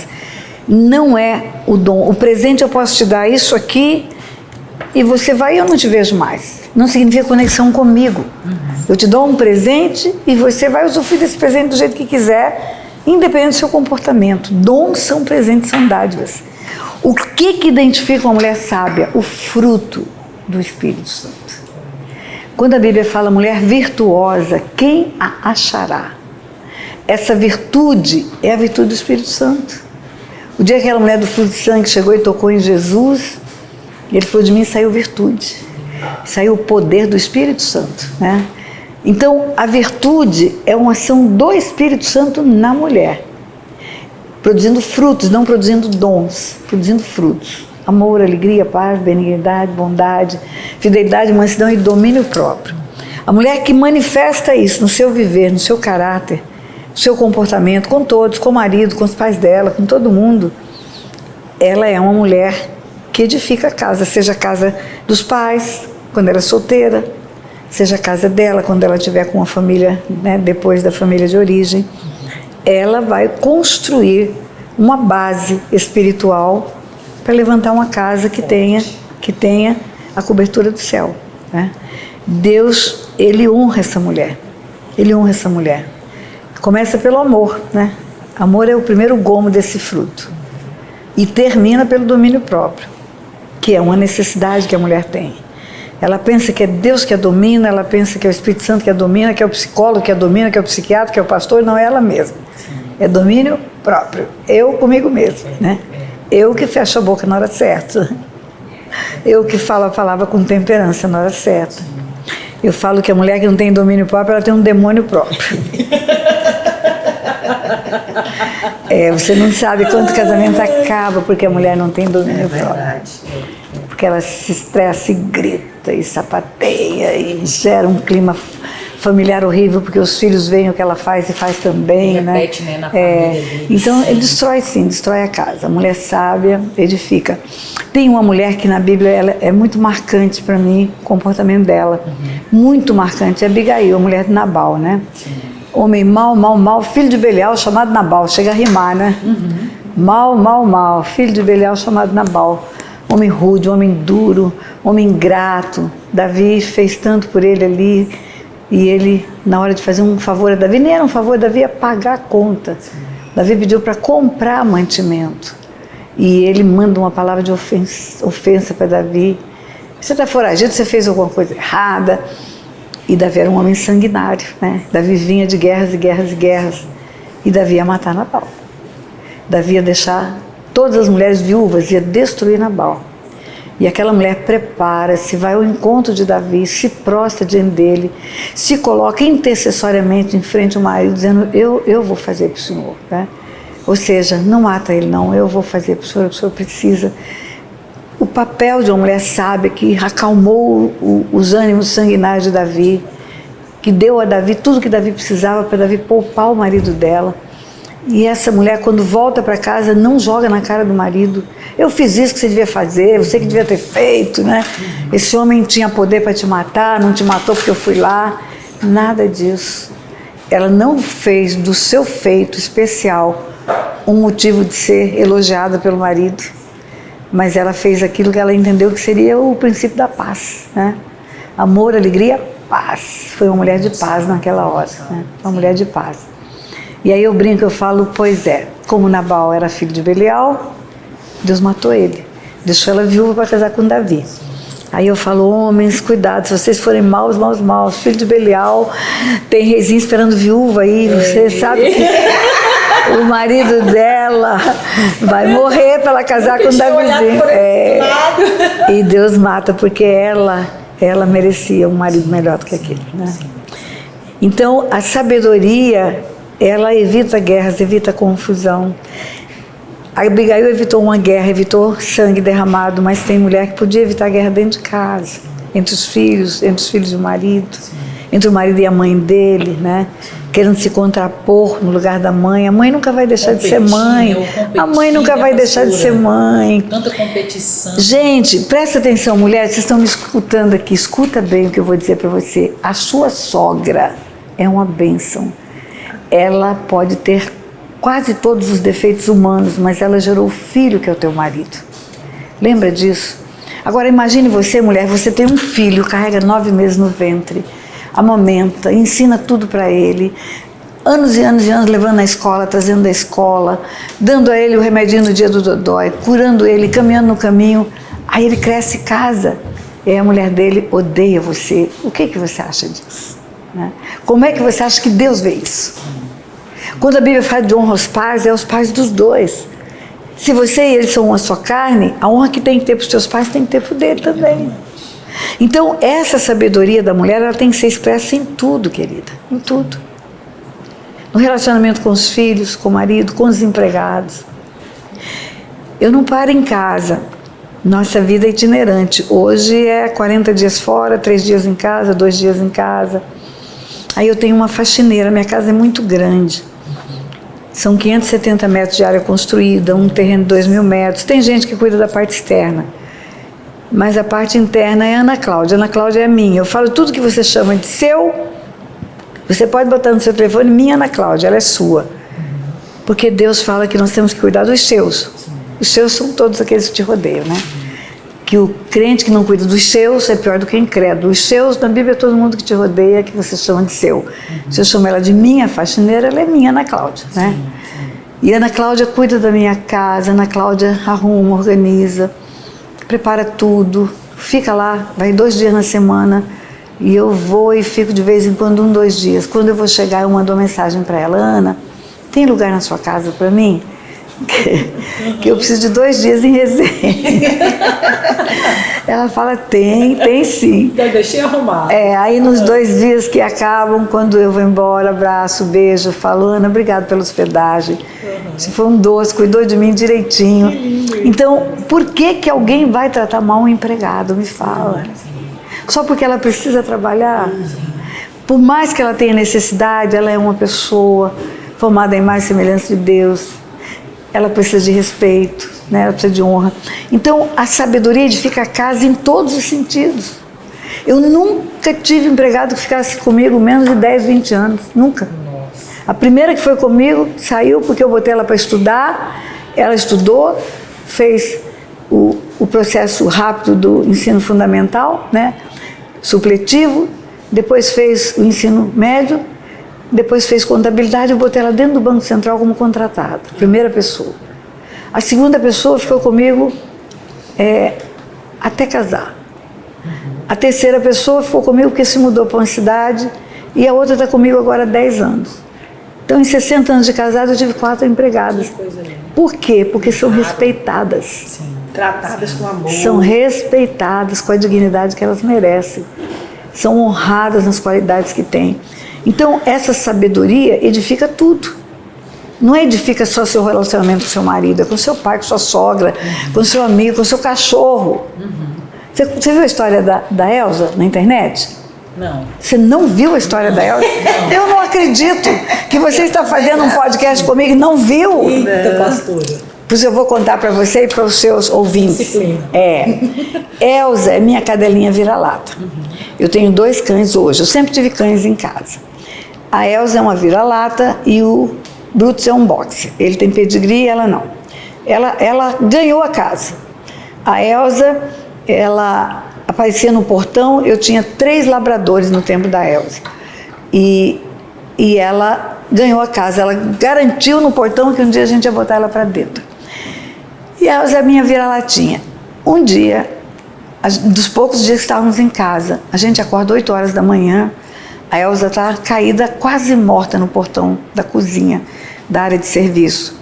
Não é o dom. O presente eu posso te dar isso aqui e você vai e eu não te vejo mais. Não significa conexão comigo. Eu te dou um presente e você vai usufruir desse presente do jeito que quiser, independente do seu comportamento. Dons são presentes, são dádivas. O que identifica uma mulher sábia? O fruto do Espírito Santo. Quando a Bíblia fala mulher virtuosa, quem a achará? Essa virtude é a virtude do Espírito Santo. O dia que aquela mulher do fluxo de sangue chegou e tocou em Jesus, ele falou: de mim saiu virtude, saiu o poder do Espírito Santo, né? Então, a virtude é uma ação do Espírito Santo na mulher, produzindo frutos, não produzindo dons, produzindo frutos. Amor, alegria, paz, benignidade, bondade, fidelidade, mansidão e domínio próprio. A mulher que manifesta isso no seu viver, no seu caráter, no seu comportamento, com todos, com o marido, com os pais dela, com todo mundo, ela é uma mulher que edifica a casa, seja a casa dos pais, quando ela é solteira, seja a casa dela, quando ela estiver com uma família, né, depois da família de origem. Ela vai construir uma base espiritual para levantar uma casa que tenha a cobertura do céu, né? Deus, ele honra essa mulher. Ele honra essa mulher. Começa pelo amor, né? Amor é o primeiro gomo desse fruto. E termina pelo domínio próprio, que é uma necessidade que a mulher tem. Ela pensa que é Deus que a domina, ela pensa que é o Espírito Santo que a domina, que é o psicólogo que a domina, que é o psiquiatra, que é o pastor. Não é ela mesma. É domínio próprio. Eu comigo mesma, né? Eu que fecho a boca na hora certa. Eu que falo a palavra com temperança na hora certa. Eu falo que a mulher que não tem domínio próprio, ela tem um demônio próprio. Você não sabe quanto casamento acaba porque a mulher não tem domínio próprio. Porque ela se estressa e grita e sapateia e gera um clima familiar horrível, porque os filhos veem o que ela faz e faz também, repete, né, na família deles. Então, ele destrói sim, destrói a casa. A mulher sábia edifica. Tem uma mulher que na Bíblia ela é muito marcante para mim, o comportamento dela. Muito marcante. É Abigail, a mulher de Nabal, né? Sim. Homem mau, filho de Belial, chamado Nabal. Chega a rimar, né? Mau, filho de Belial, chamado Nabal. Homem rude, homem duro, homem ingrato. Davi fez tanto por ele ali. E ele, na hora de fazer um favor a Davi, nem era um favor, Davi ia pagar a conta. Davi pediu para comprar mantimento. E ele manda uma palavra de ofensa para Davi. Você está foragido, você fez alguma coisa errada. E Davi era um homem sanguinário, né? Davi vinha de guerras e guerras e guerras. E Davi ia matar Nabal. Davi ia deixar todas as mulheres viúvas, ia destruir Nabal. E aquela mulher prepara-se, vai ao encontro de Davi, se prostra diante dele, se coloca intercessoriamente em frente ao marido, dizendo, eu vou fazer para o senhor, né? Ou seja, não mata ele não, eu vou fazer para o senhor precisa. O papel de uma mulher sábia que acalmou os ânimos sanguinários de Davi, que deu a Davi tudo que Davi precisava para Davi poupar o marido dela. E essa mulher, quando volta para casa, não joga na cara do marido. Eu fiz isso que você devia fazer, você que devia ter feito, né? Esse homem tinha poder para te matar, não te matou porque eu fui lá. Nada disso. Ela não fez do seu feito especial um motivo de ser elogiada pelo marido, mas ela fez aquilo que ela entendeu que seria o princípio da paz, né? Amor, alegria, paz. Foi uma mulher de paz naquela hora, né? Uma mulher de paz. E aí eu brinco, eu falo, pois é, como Nabal era filho de Belial, Deus matou ele, deixou ela viúva para casar com Davi. Aí eu falo, homens, cuidado, se vocês forem maus, filho de Belial, tem reizinho esperando viúva aí, você sabe que o marido dela vai morrer para ela casar com Davizinho. E Deus mata, porque ela merecia um marido melhor do que aquele, né? Então, a sabedoria, ela evita guerras, evita confusão. A Abigail evitou uma guerra, evitou sangue derramado, mas tem mulher que podia evitar guerra dentro de casa, entre os filhos do marido, entre o marido e a mãe dele, né? Querendo se contrapor no lugar da mãe. A mãe nunca vai deixar de ser mãe. A mãe nunca vai deixar de ser mãe. Tanta competição. Gente, presta atenção, mulheres, vocês estão me escutando aqui, escuta bem o que eu vou dizer para você. A sua sogra é uma bênção. Ela pode ter quase todos os defeitos humanos, mas ela gerou o filho que é o teu marido. Lembra disso? Agora imagine você, mulher, você tem um filho, carrega 9 meses no ventre, amamenta, ensina tudo para ele, anos e anos e anos levando na escola, trazendo da escola, dando a ele o remedinho no dia do dodói, curando ele, caminhando no caminho. Aí ele cresce e casa, e aí a mulher dele odeia você. O que você acha disso? Né? Como é que você acha que Deus vê isso? Quando a Bíblia fala de honra aos pais, é os pais dos dois. Se você e ele são uma só carne, a honra que tem que ter para os seus pais tem que ter para o dele também. Então, essa sabedoria da mulher, ela tem que ser expressa em tudo, querida, em tudo. No relacionamento com os filhos, com o marido, com os empregados. Eu não paro em casa. Nossa vida é itinerante. Hoje é 40 dias fora, 3 dias em casa, 2 dias em casa. Aí eu tenho uma faxineira, minha casa é muito grande. São 570 metros de área construída, um terreno de 2.000 metros. Tem gente que cuida da parte externa, mas a parte interna é a Ana Cláudia. Ana Cláudia é minha. Eu falo tudo que você chama de seu, você pode botar no seu telefone, minha Ana Cláudia, ela é sua. Porque Deus fala que nós temos que cuidar dos seus. Os seus são todos aqueles que te rodeiam, né? Que o crente que não cuida dos seus é pior do que o incrédulo. Os seus, na Bíblia, é todo mundo que te rodeia, que você chama de seu. Se eu chamo ela de minha faxineira, ela é minha Ana Cláudia, né? E Ana Cláudia cuida da minha casa, Ana Cláudia arruma, organiza, prepara tudo, fica lá, vai 2 dias na semana, e eu vou e fico de vez em quando 1, 2 dias. Quando eu vou chegar, eu mando uma mensagem para ela, Ana, tem lugar na sua casa para mim? Que eu preciso de 2 dias em Resende. Ela fala, tem sim. Já deixei arrumar. Aí nos 2 dias que acabam, quando eu vou embora, abraço, beijo, falo, Ana, obrigado pela hospedagem. Se foi um doce, cuidou de mim direitinho. Então, por que alguém vai tratar mal um empregado? Me fala. Só porque ela precisa trabalhar? Por mais que ela tenha necessidade, ela é uma pessoa formada em imagem e semelhança de Deus. Ela precisa de respeito, né? Ela precisa de honra. Então, a sabedoria edifica a casa em todos os sentidos. Eu nunca tive empregado que ficasse comigo menos de 10, 20 anos. Nunca. A primeira que foi comigo saiu porque eu botei ela para estudar. Ela estudou, fez o processo rápido do ensino fundamental, né? Supletivo. Depois fez o ensino médio. Depois fez contabilidade, eu botei ela dentro do Banco Central como contratada, primeira pessoa. A segunda pessoa ficou comigo até casar. A terceira pessoa ficou comigo porque se mudou para uma cidade e a outra está comigo agora há 10 anos. Então, em 60 anos de casado, eu tive 4 empregadas. Por quê? Porque são respeitadas. Tratadas com amor. São respeitadas com a dignidade que elas merecem. São honradas nas qualidades que têm. Então, essa sabedoria edifica tudo. Não edifica só seu relacionamento com seu marido, é com seu pai, com sua sogra, com seu amigo, com seu cachorro. Você viu a história da Elza na internet? Não. Você não viu a história da Elza? Eu não acredito que você está fazendo um podcast comigo e não viu. Eita, pastora. Pois eu vou contar para você e para os seus ouvintes. Disciplina. Elza é minha cadelinha vira-lata. Eu tenho 2 cães hoje. Eu sempre tive cães em casa. A Elza é uma vira-lata e o Brutus é um boxer. Ele tem pedigree e ela não. Ela ganhou a casa. A Elza, ela aparecia no portão. Eu tinha 3 labradores no tempo da Elza. E ela ganhou a casa. Ela garantiu no portão que um dia a gente ia botar ela para dentro. E a Elza é minha vira-latinha. Um dia, dos poucos dias que estávamos em casa, a gente acorda 8 horas da manhã, a Elza está caída, quase morta no portão da cozinha, da área de serviço.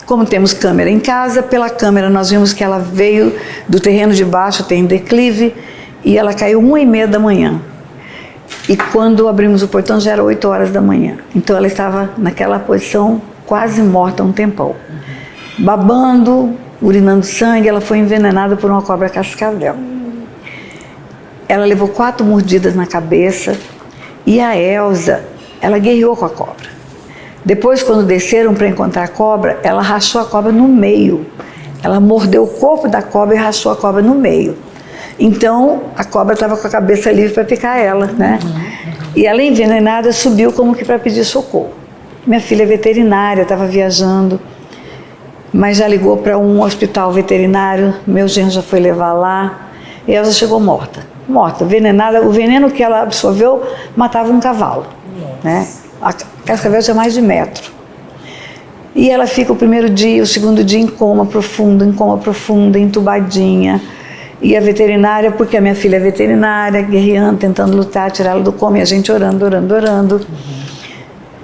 Como temos câmera em casa, pela câmera nós vimos que ela veio do terreno de baixo, tem declive, e ela caiu 1h30 da manhã. E quando abrimos o portão já era 8 horas da manhã. Então ela estava naquela posição quase morta há um tempão. Babando, urinando sangue, ela foi envenenada por uma cobra cascavel. Ela levou 4 mordidas na cabeça e a Elza, ela guerreou com a cobra. Depois, quando desceram para encontrar a cobra, ela rachou a cobra no meio. Ela mordeu o corpo da cobra e rachou a cobra no meio. Então, a cobra estava com a cabeça livre para picar ela, né? E ela, envenenada, subiu como que para pedir socorro. Minha filha é veterinária, estava viajando, mas já ligou para um hospital veterinário, meu genro já foi levar lá, e ela chegou morta, envenenada. O veneno que ela absorveu matava um cavalo, né? A cascavel tinha mais de 1 metro. E ela fica o primeiro dia, o segundo dia em coma profundo, entubadinha. E a veterinária, porque a minha filha é veterinária, guerreando, tentando lutar, tirá-la do coma, e a gente orando.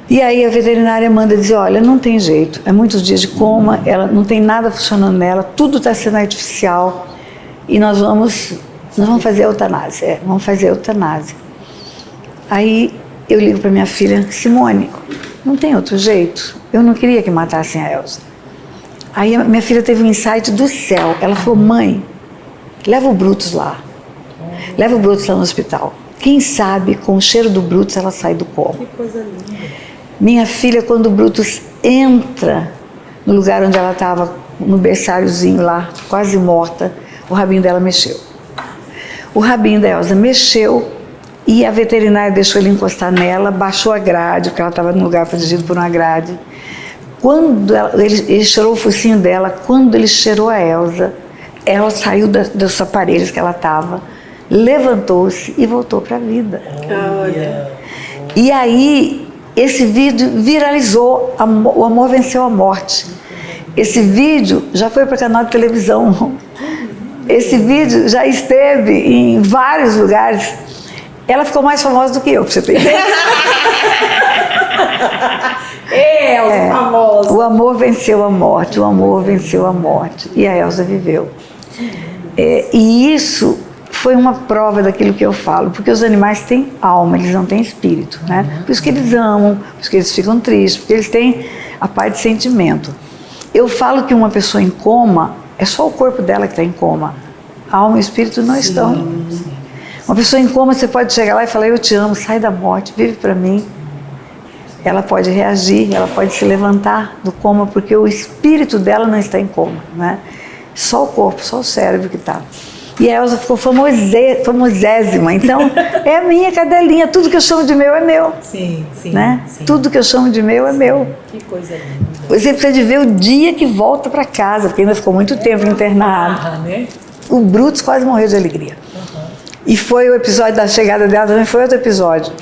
E aí a veterinária manda dizer, olha, não tem jeito, é muitos dias de coma, ela não tem nada funcionando nela, tudo está sendo artificial, e nós vamos fazer a eutanásia. Vamos fazer a eutanásia. Aí eu ligo para minha filha, Simone, não tem outro jeito, eu não queria que matassem a Elza. Aí a minha filha teve um insight do céu, ela falou, mãe, leva o Brutus lá no hospital. Quem sabe, com o cheiro do Brutus, ela sai do coma. Que coisa linda. Minha filha, quando o Brutus entra no lugar onde ela estava, no berçáriozinho lá, quase morta, o rabinho dela mexeu. O rabinho da Elza mexeu e a veterinária deixou ele encostar nela, baixou a grade, porque ela estava num lugar protegido por uma grade. Quando ele cheirou o focinho dela, quando ele cheirou a Elza, ela saiu dos aparelhos que ela estava, levantou-se e voltou para a vida. Olha. E aí, esse vídeo viralizou, o amor venceu a morte. Esse vídeo já foi para canal de televisão. Esse vídeo já esteve em vários lugares. Ela ficou mais famosa do que eu, para você ter ideia. Elza, famosa. O amor venceu a morte, E a Elza viveu. E isso foi uma prova daquilo que eu falo, porque os animais têm alma, eles não têm espírito, né? Por isso que eles amam, por isso que eles ficam tristes, porque eles têm a parte de sentimento. Eu falo que uma pessoa em coma, é só o corpo dela que está em coma. A alma e o espírito não estão. Uma pessoa em coma, você pode chegar lá e falar, eu te amo, sai da morte, vive para mim. Ela pode reagir, ela pode se levantar do coma, porque o espírito dela não está em coma, né? Só o corpo, só o cérebro que está. E a Elza ficou famosésima. Então, é a minha cadelinha. Tudo que eu chamo de meu é meu. Sim. Né? Tudo que eu chamo de meu é meu. Que coisa linda. Você precisa de ver o dia que volta para casa, porque ainda ficou muito tempo internado. Né? O Brutus quase morreu de alegria. E foi o episódio da chegada dela, também foi outro episódio.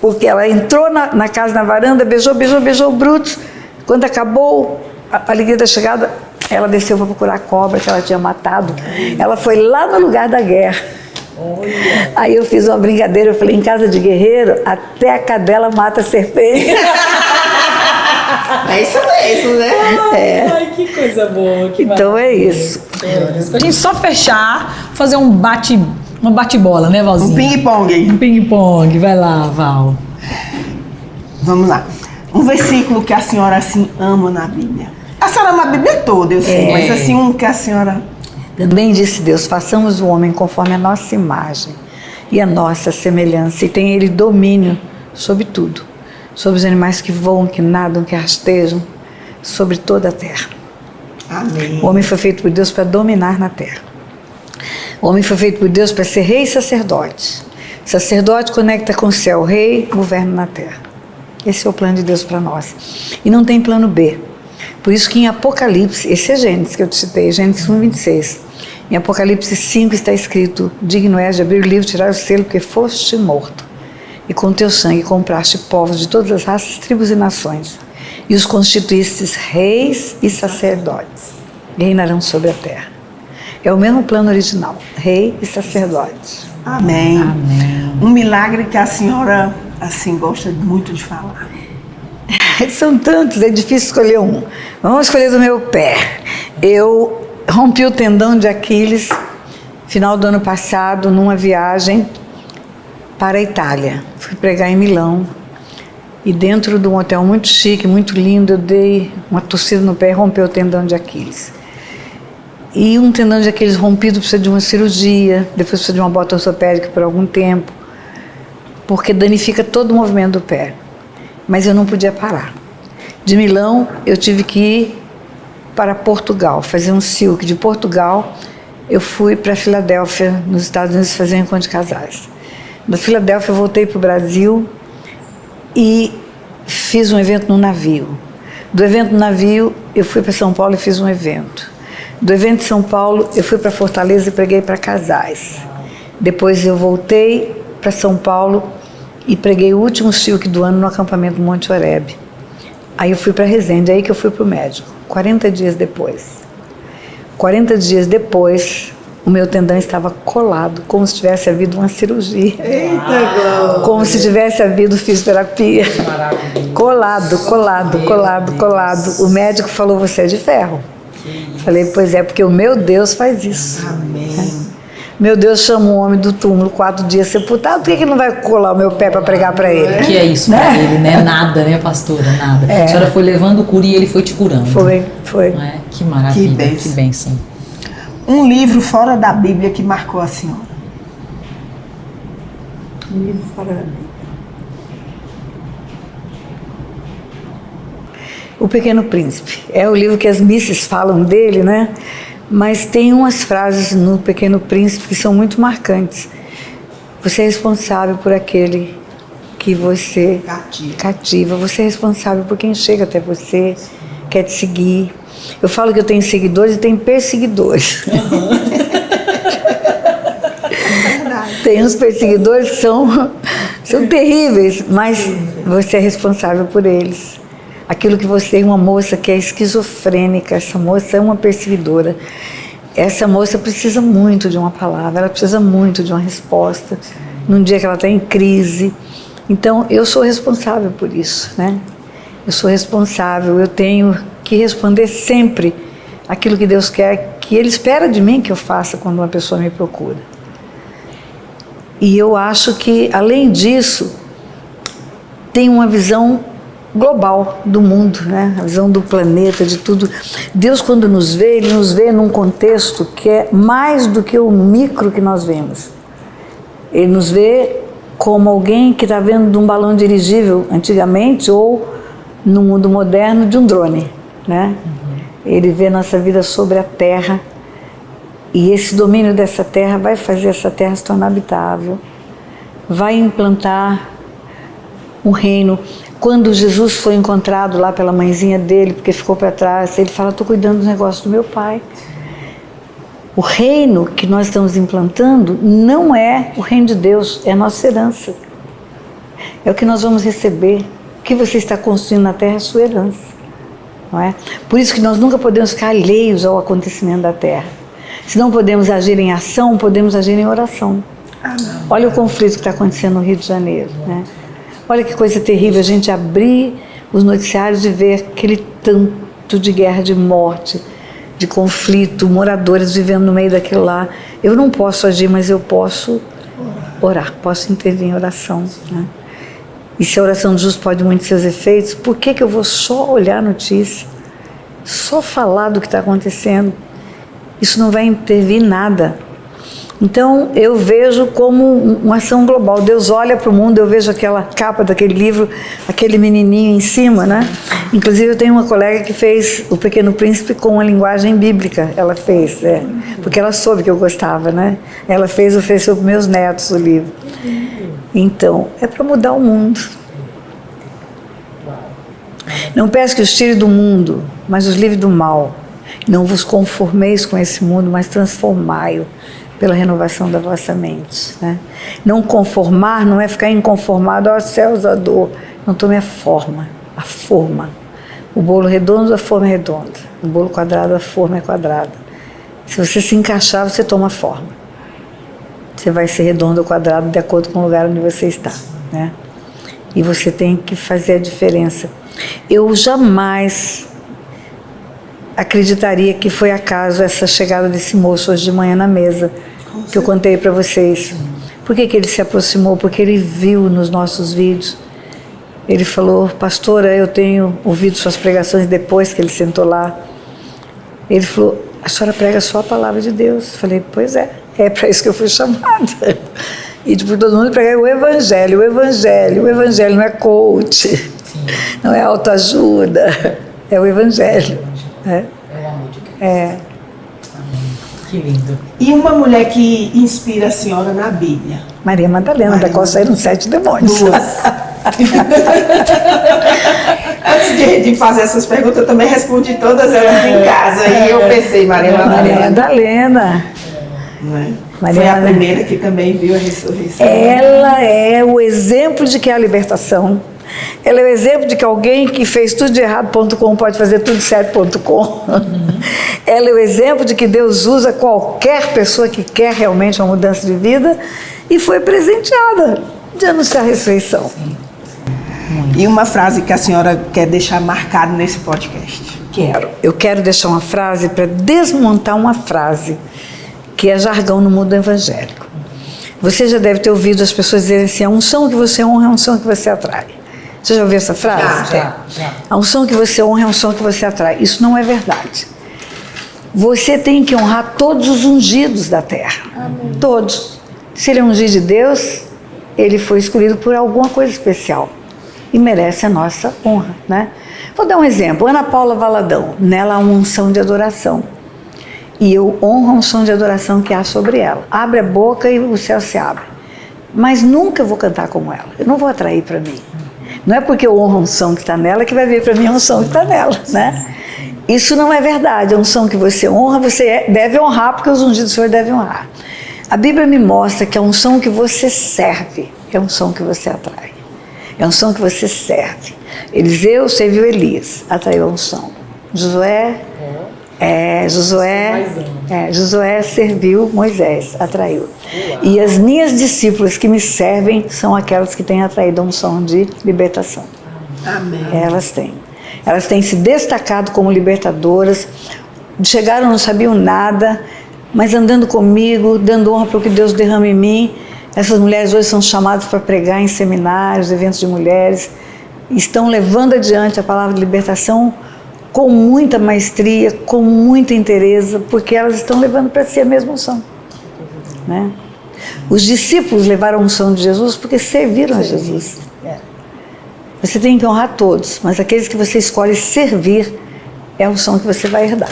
Porque ela entrou na casa, na varanda, beijou o Brutus. Quando acabou a alegria da chegada, ela desceu para procurar a cobra que ela tinha matado. Ela foi lá no lugar da guerra. Olha. Aí eu fiz uma brincadeira, eu falei, em casa de guerreiro, até a cadela mata a serpente. É isso mesmo, né? Ai, que coisa boa. Que Então é isso. Pra gente só fechar, fazer uma bate-bola, né, Valzinho? Um ping-pong. Um ping-pong. Vai lá, Val. Vamos lá. Um versículo que a senhora, assim, ama na Bíblia. A senhora ama a Bíblia toda, eu sei, mas assim, um que a senhora... Também disse Deus, façamos o homem conforme a nossa imagem e a nossa semelhança, e tem ele domínio sobre tudo, sobre os animais que voam, que nadam, que rastejam, sobre toda a terra. Amém. O homem foi feito por Deus para dominar na terra. O homem foi feito por Deus para ser rei e sacerdote. Sacerdote conecta com o céu, rei governa na terra. Esse é o plano de Deus para nós. E não tem plano B. Por isso que em Apocalipse, esse é Gênesis que eu te citei, Gênesis 1:26. Em Apocalipse 5 está escrito: digno és de abrir o livro, tirar o selo, porque foste morto. E com teu sangue compraste povos de todas as raças, tribos e nações. E os constituístes reis e sacerdotes. E reinarão sobre a terra. É o mesmo plano original, rei e sacerdote. Amém. Amém. Um milagre que a senhora, assim, gosta muito de falar. São tantos, é difícil escolher um. Vamos escolher do meu pé. Eu rompi o tendão de Aquiles final do ano passado numa viagem para a Itália. Fui pregar em Milão e dentro de um hotel muito chique, muito lindo, eu dei uma torcida no pé e rompeu o tendão de Aquiles. E um tendão de Aquiles rompido precisa de uma cirurgia, depois precisa de uma bota ortopédica por algum tempo, porque danifica todo o movimento do pé. Mas eu não podia parar. De Milão, eu tive que ir para Portugal, fazer um silk. De Portugal, eu fui para Filadélfia, nos Estados Unidos, fazer um encontro de casais. Da Filadélfia, eu voltei para o Brasil e fiz um evento no navio. Do evento no navio, eu fui para São Paulo e fiz um evento. Do evento de São Paulo, eu fui para Fortaleza e preguei para casais. Depois eu voltei para São Paulo e preguei o último silk do ano no acampamento Monte Oreb. Aí eu fui para Resende, aí que eu fui para o médico, 40 dias depois. 40 dias depois, o meu tendão estava colado, como se tivesse havido uma cirurgia. Eita, Glória! Como se tivesse havido fisioterapia. Colado, colado, colado, colado. O médico falou, você é de ferro. Falei, pois é, porque o meu Deus faz isso. Amém. Meu Deus chama um homem do túmulo 4 dias sepultado, por que não vai colar o meu pé para pregar para ele? Que é isso pra ele, né? Nada, né, pastora? Nada. A senhora foi levando o cura e ele foi te curando. Foi. Não é? Que maravilha, que bênção. Um livro fora da Bíblia que marcou a senhora. Um livro fora da Bíblia. O Pequeno Príncipe. É o livro que as missas falam dele, né? Mas tem umas frases no Pequeno Príncipe que são muito marcantes. Você é responsável por aquele que você cativa. Você é responsável por quem chega até você, quer te seguir. Eu falo que eu tenho seguidores e tenho perseguidores. Tem uns perseguidores que são terríveis, mas você é responsável por eles. Aquilo que você é uma moça que é esquizofrênica, essa moça é uma perseguidora. Essa moça precisa muito de uma palavra, ela precisa muito de uma resposta, num dia que ela está em crise. Então, eu sou responsável por isso, né? Eu sou responsável, eu tenho que responder sempre aquilo que Deus quer, que Ele espera de mim que eu faça quando uma pessoa me procura. E eu acho que, além disso, tem uma visão global do mundo, né? A visão do planeta, de tudo. Deus, quando nos vê, Ele nos vê num contexto que é mais do que o micro que nós vemos. Ele nos vê como alguém que está vendo de um balão dirigível antigamente ou no mundo moderno de um drone, né? Ele vê nossa vida sobre a terra e esse domínio dessa terra vai fazer essa terra se tornar habitável, vai implantar um reino. Quando Jesus foi encontrado lá pela mãezinha dele, porque ficou para trás, ele fala, estou cuidando dos negócios do meu pai. O reino que nós estamos implantando não é o reino de Deus, é a nossa herança. É o que nós vamos receber. O que você está construindo na terra é a sua herança. Não é? Por isso que nós nunca podemos ficar alheios ao acontecimento da terra. Se não podemos agir em ação, podemos agir em oração. Olha o conflito que está acontecendo no Rio de Janeiro, né? Olha que coisa terrível a gente abrir os noticiários e ver aquele tanto de guerra, de morte, de conflito, moradores vivendo no meio daquilo lá. Eu não posso agir, mas eu posso orar, posso intervir em oração, né? E se a oração do justo pode muito seus efeitos, por que eu vou só olhar a notícia, só falar do que está acontecendo? Isso não vai intervir em nada. Então eu vejo como uma ação global. Deus olha para o mundo, eu vejo aquela capa daquele livro, aquele menininho em cima, né? Inclusive eu tenho uma colega que fez O Pequeno Príncipe com a linguagem bíblica. Ela fez, porque ela soube que eu gostava, né? Ela fez, ofereceu para meus netos o livro. Então, é para mudar o mundo. Não peço que os tire do mundo, mas os livre do mal. Não vos conformeis com esse mundo, mas transformai-o pela renovação da vossa mente, né? Não conformar não é ficar inconformado aos céus da dor. Não tome a forma. O bolo redondo, a forma é redonda. O bolo quadrado, a forma é quadrada. Se você se encaixar, você toma forma. Você vai ser redondo ou quadrado de acordo com o lugar onde você está, né? E você tem que fazer a diferença. Eu jamais acreditaria que foi acaso essa chegada desse moço hoje de manhã na mesa, que eu contei para vocês. Por que ele se aproximou? Porque ele viu nos nossos vídeos. Ele falou: pastora, eu tenho ouvido suas pregações depois que ele sentou lá. Ele falou: a senhora prega só a palavra de Deus. Eu falei: pois é para isso que eu fui chamada. E tipo, todo mundo prega o evangelho não é coach, não é autoajuda, é o evangelho. É o amor de Deus. É. Que lindo. E uma mulher que inspira a senhora na Bíblia? Maria Madalena, da qual saíram 7 demônios. Antes de fazer essas perguntas, eu também respondi todas elas em casa. E eu pensei, Maria Madalena. Foi a primeira que também viu a ressurreição. Ela é o exemplo de que é a libertação. Ela é o exemplo de que alguém que fez tudo de errado.com pode fazer tudo de certo.com. Ela é o exemplo de que Deus usa qualquer pessoa que quer realmente uma mudança de vida e foi presenteada de anunciar a ressurreição. E uma frase que a senhora quer deixar marcada nesse podcast? Eu quero deixar uma frase para desmontar uma frase que é jargão no mundo evangélico. Você já deve ter ouvido as pessoas dizerem assim: a unção que você honra é a unção que você atrai. Você já ouviu essa frase? Já. A unção que você honra é a unção que você atrai. Isso não é verdade. Você tem que honrar todos os ungidos da terra. Amém. Todos. Se ele é ungido de Deus, ele foi escolhido por alguma coisa especial e merece a nossa honra, né? Vou dar um exemplo. Ana Paula Valadão, nela há uma unção de adoração. E eu honro a unção de adoração que há sobre ela. Abre a boca e o céu se abre. Mas nunca vou cantar como ela. Eu não vou atrair para mim. Não é porque eu honro a unção que está nela que vai vir para mim a unção que está nela, né? Isso não é verdade. A unção que você honra, você deve honrar, porque os ungidos do Senhor devem honrar. A Bíblia me mostra que a unção que você serve é a unção que você atrai. É a unção que você serve. Eliseu serviu Elias, atraiu a unção. Josué serviu Moisés, atraiu. E as minhas discípulas que me servem são aquelas que têm atraído a unção de libertação. Amém. Elas têm. Elas têm se destacado como libertadoras. Chegaram, não sabiam nada, mas andando comigo, dando honra para o que Deus derrama em mim. Essas mulheres hoje são chamadas para pregar em seminários, eventos de mulheres. Estão levando adiante a palavra de libertação com muita maestria, com muita interesse, porque elas estão levando para si a mesma unção, né? Os discípulos levaram a unção de Jesus porque serviram a Jesus. Você tem que honrar todos, mas aqueles que você escolhe servir é a unção que você vai herdar.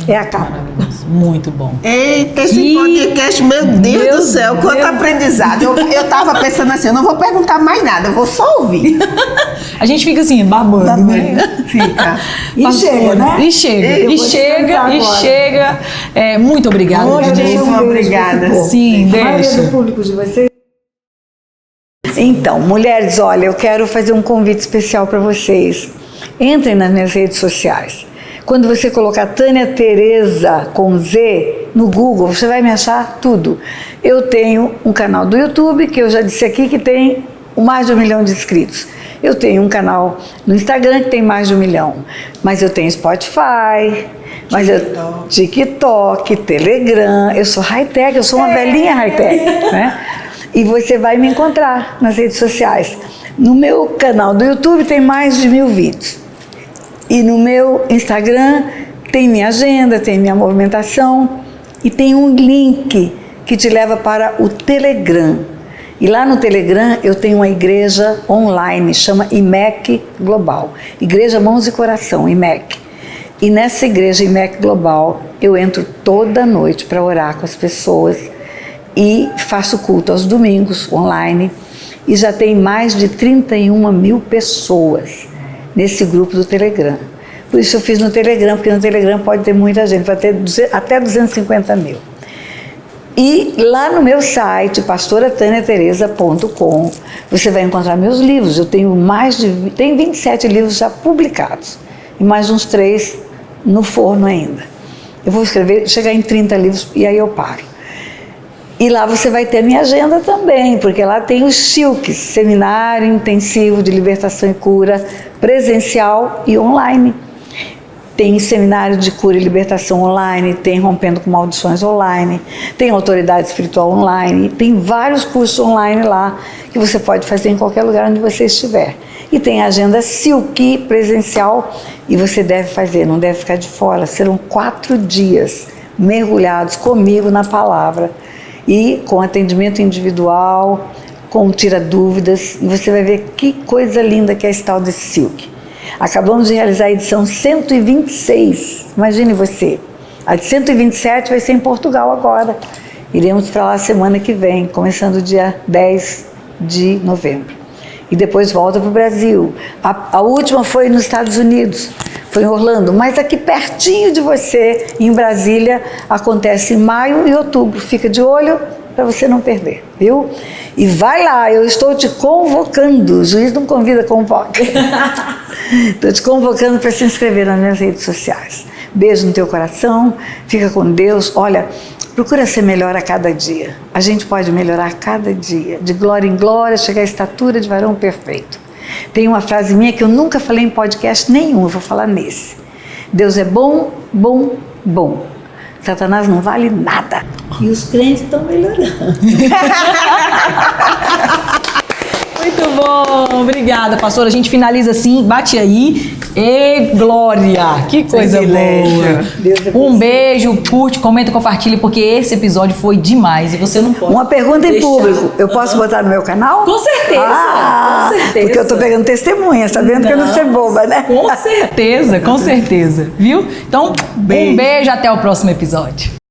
É a capa. Muito bom. Eita, esse podcast, meu Deus do céu, quanto aprendizado. Eu tava pensando assim, eu não vou perguntar mais nada, eu vou só ouvir. A gente fica assim, babando, né? Fica. E chega, né? E chega. Muito obrigada. Muitíssimo obrigada. Sim, A maioria deixa. do público de vocês. Então, mulheres, olha, eu quero fazer um convite especial para vocês. Entrem nas minhas redes sociais. Quando você colocar Tânia Tereza com Z no Google, você vai me achar tudo. Eu tenho um canal do YouTube, que eu já disse aqui, que tem mais de 1 milhão de inscritos. Eu tenho um canal no Instagram que tem mais de 1 milhão, mas eu tenho Spotify, mas TikTok, Telegram, eu sou high-tech, eu sou uma velhinha high-tech, né? E você vai me encontrar nas redes sociais. No meu canal do YouTube tem mais de 1.000 vídeos. E no meu Instagram tem minha agenda, tem minha movimentação e tem um link que te leva para o Telegram. E lá no Telegram eu tenho uma igreja online, chama IMEC Global. Igreja Mãos e Coração, IMEC. E nessa igreja IMEC Global eu entro toda noite para orar com as pessoas e faço culto aos domingos online. E já tem mais de 31.000 pessoas nesse grupo do Telegram. Por isso eu fiz no Telegram, porque no Telegram pode ter muita gente, pode ter até 250 mil. E lá no meu site, pastorataniatereza.com, você vai encontrar meus livros. Eu tenho tem 27 livros já publicados e mais uns 3 no forno ainda. Eu vou chegar em 30 livros e aí eu paro. E lá você vai ter a minha agenda também, porque lá tem os SILCs, Seminário Intensivo de Libertação e Cura, presencial e online. Tem seminário de cura e libertação online, tem rompendo com maldições online, tem autoridade espiritual online, tem vários cursos online lá que você pode fazer em qualquer lugar onde você estiver. E tem a agenda Silk presencial e você deve fazer, não deve ficar de fora. Serão 4 dias mergulhados comigo na palavra e com atendimento individual, com tira dúvidas, e você vai ver que coisa linda que é esse tal desse Silk. Acabamos de realizar a edição 126, imagine você. A de 127 vai ser em Portugal agora. Iremos para lá semana que vem, começando dia 10 de novembro. E depois volta para o Brasil. A última foi nos Estados Unidos, foi em Orlando, mas aqui pertinho de você, em Brasília, acontece em maio e outubro. Fica de olho para você não perder, viu? E vai lá, eu estou te convocando, o juiz não convida, convoca. Estou te convocando para se inscrever nas minhas redes sociais. Beijo no teu coração, fica com Deus. Olha, procura ser melhor a cada dia. A gente pode melhorar a cada dia, de glória em glória, chegar à estatura de varão perfeito. Tem uma frase minha que eu nunca falei em podcast nenhum, eu vou falar nesse. Deus é bom, bom, bom. Satanás não vale nada. E os crentes estão melhorando. Muito bom, obrigada, pastora. A gente finaliza assim, bate aí. E glória! Que coisa boa! Um beijo, curte, comenta, compartilha, porque esse episódio foi demais e você não pode. Uma pergunta em público. Eu posso botar no meu canal? Com certeza! Com certeza. Porque eu tô pegando testemunhas, tá vendo que eu não sou boba, né? Com certeza, com certeza. Viu? Então, um beijo, até o próximo episódio.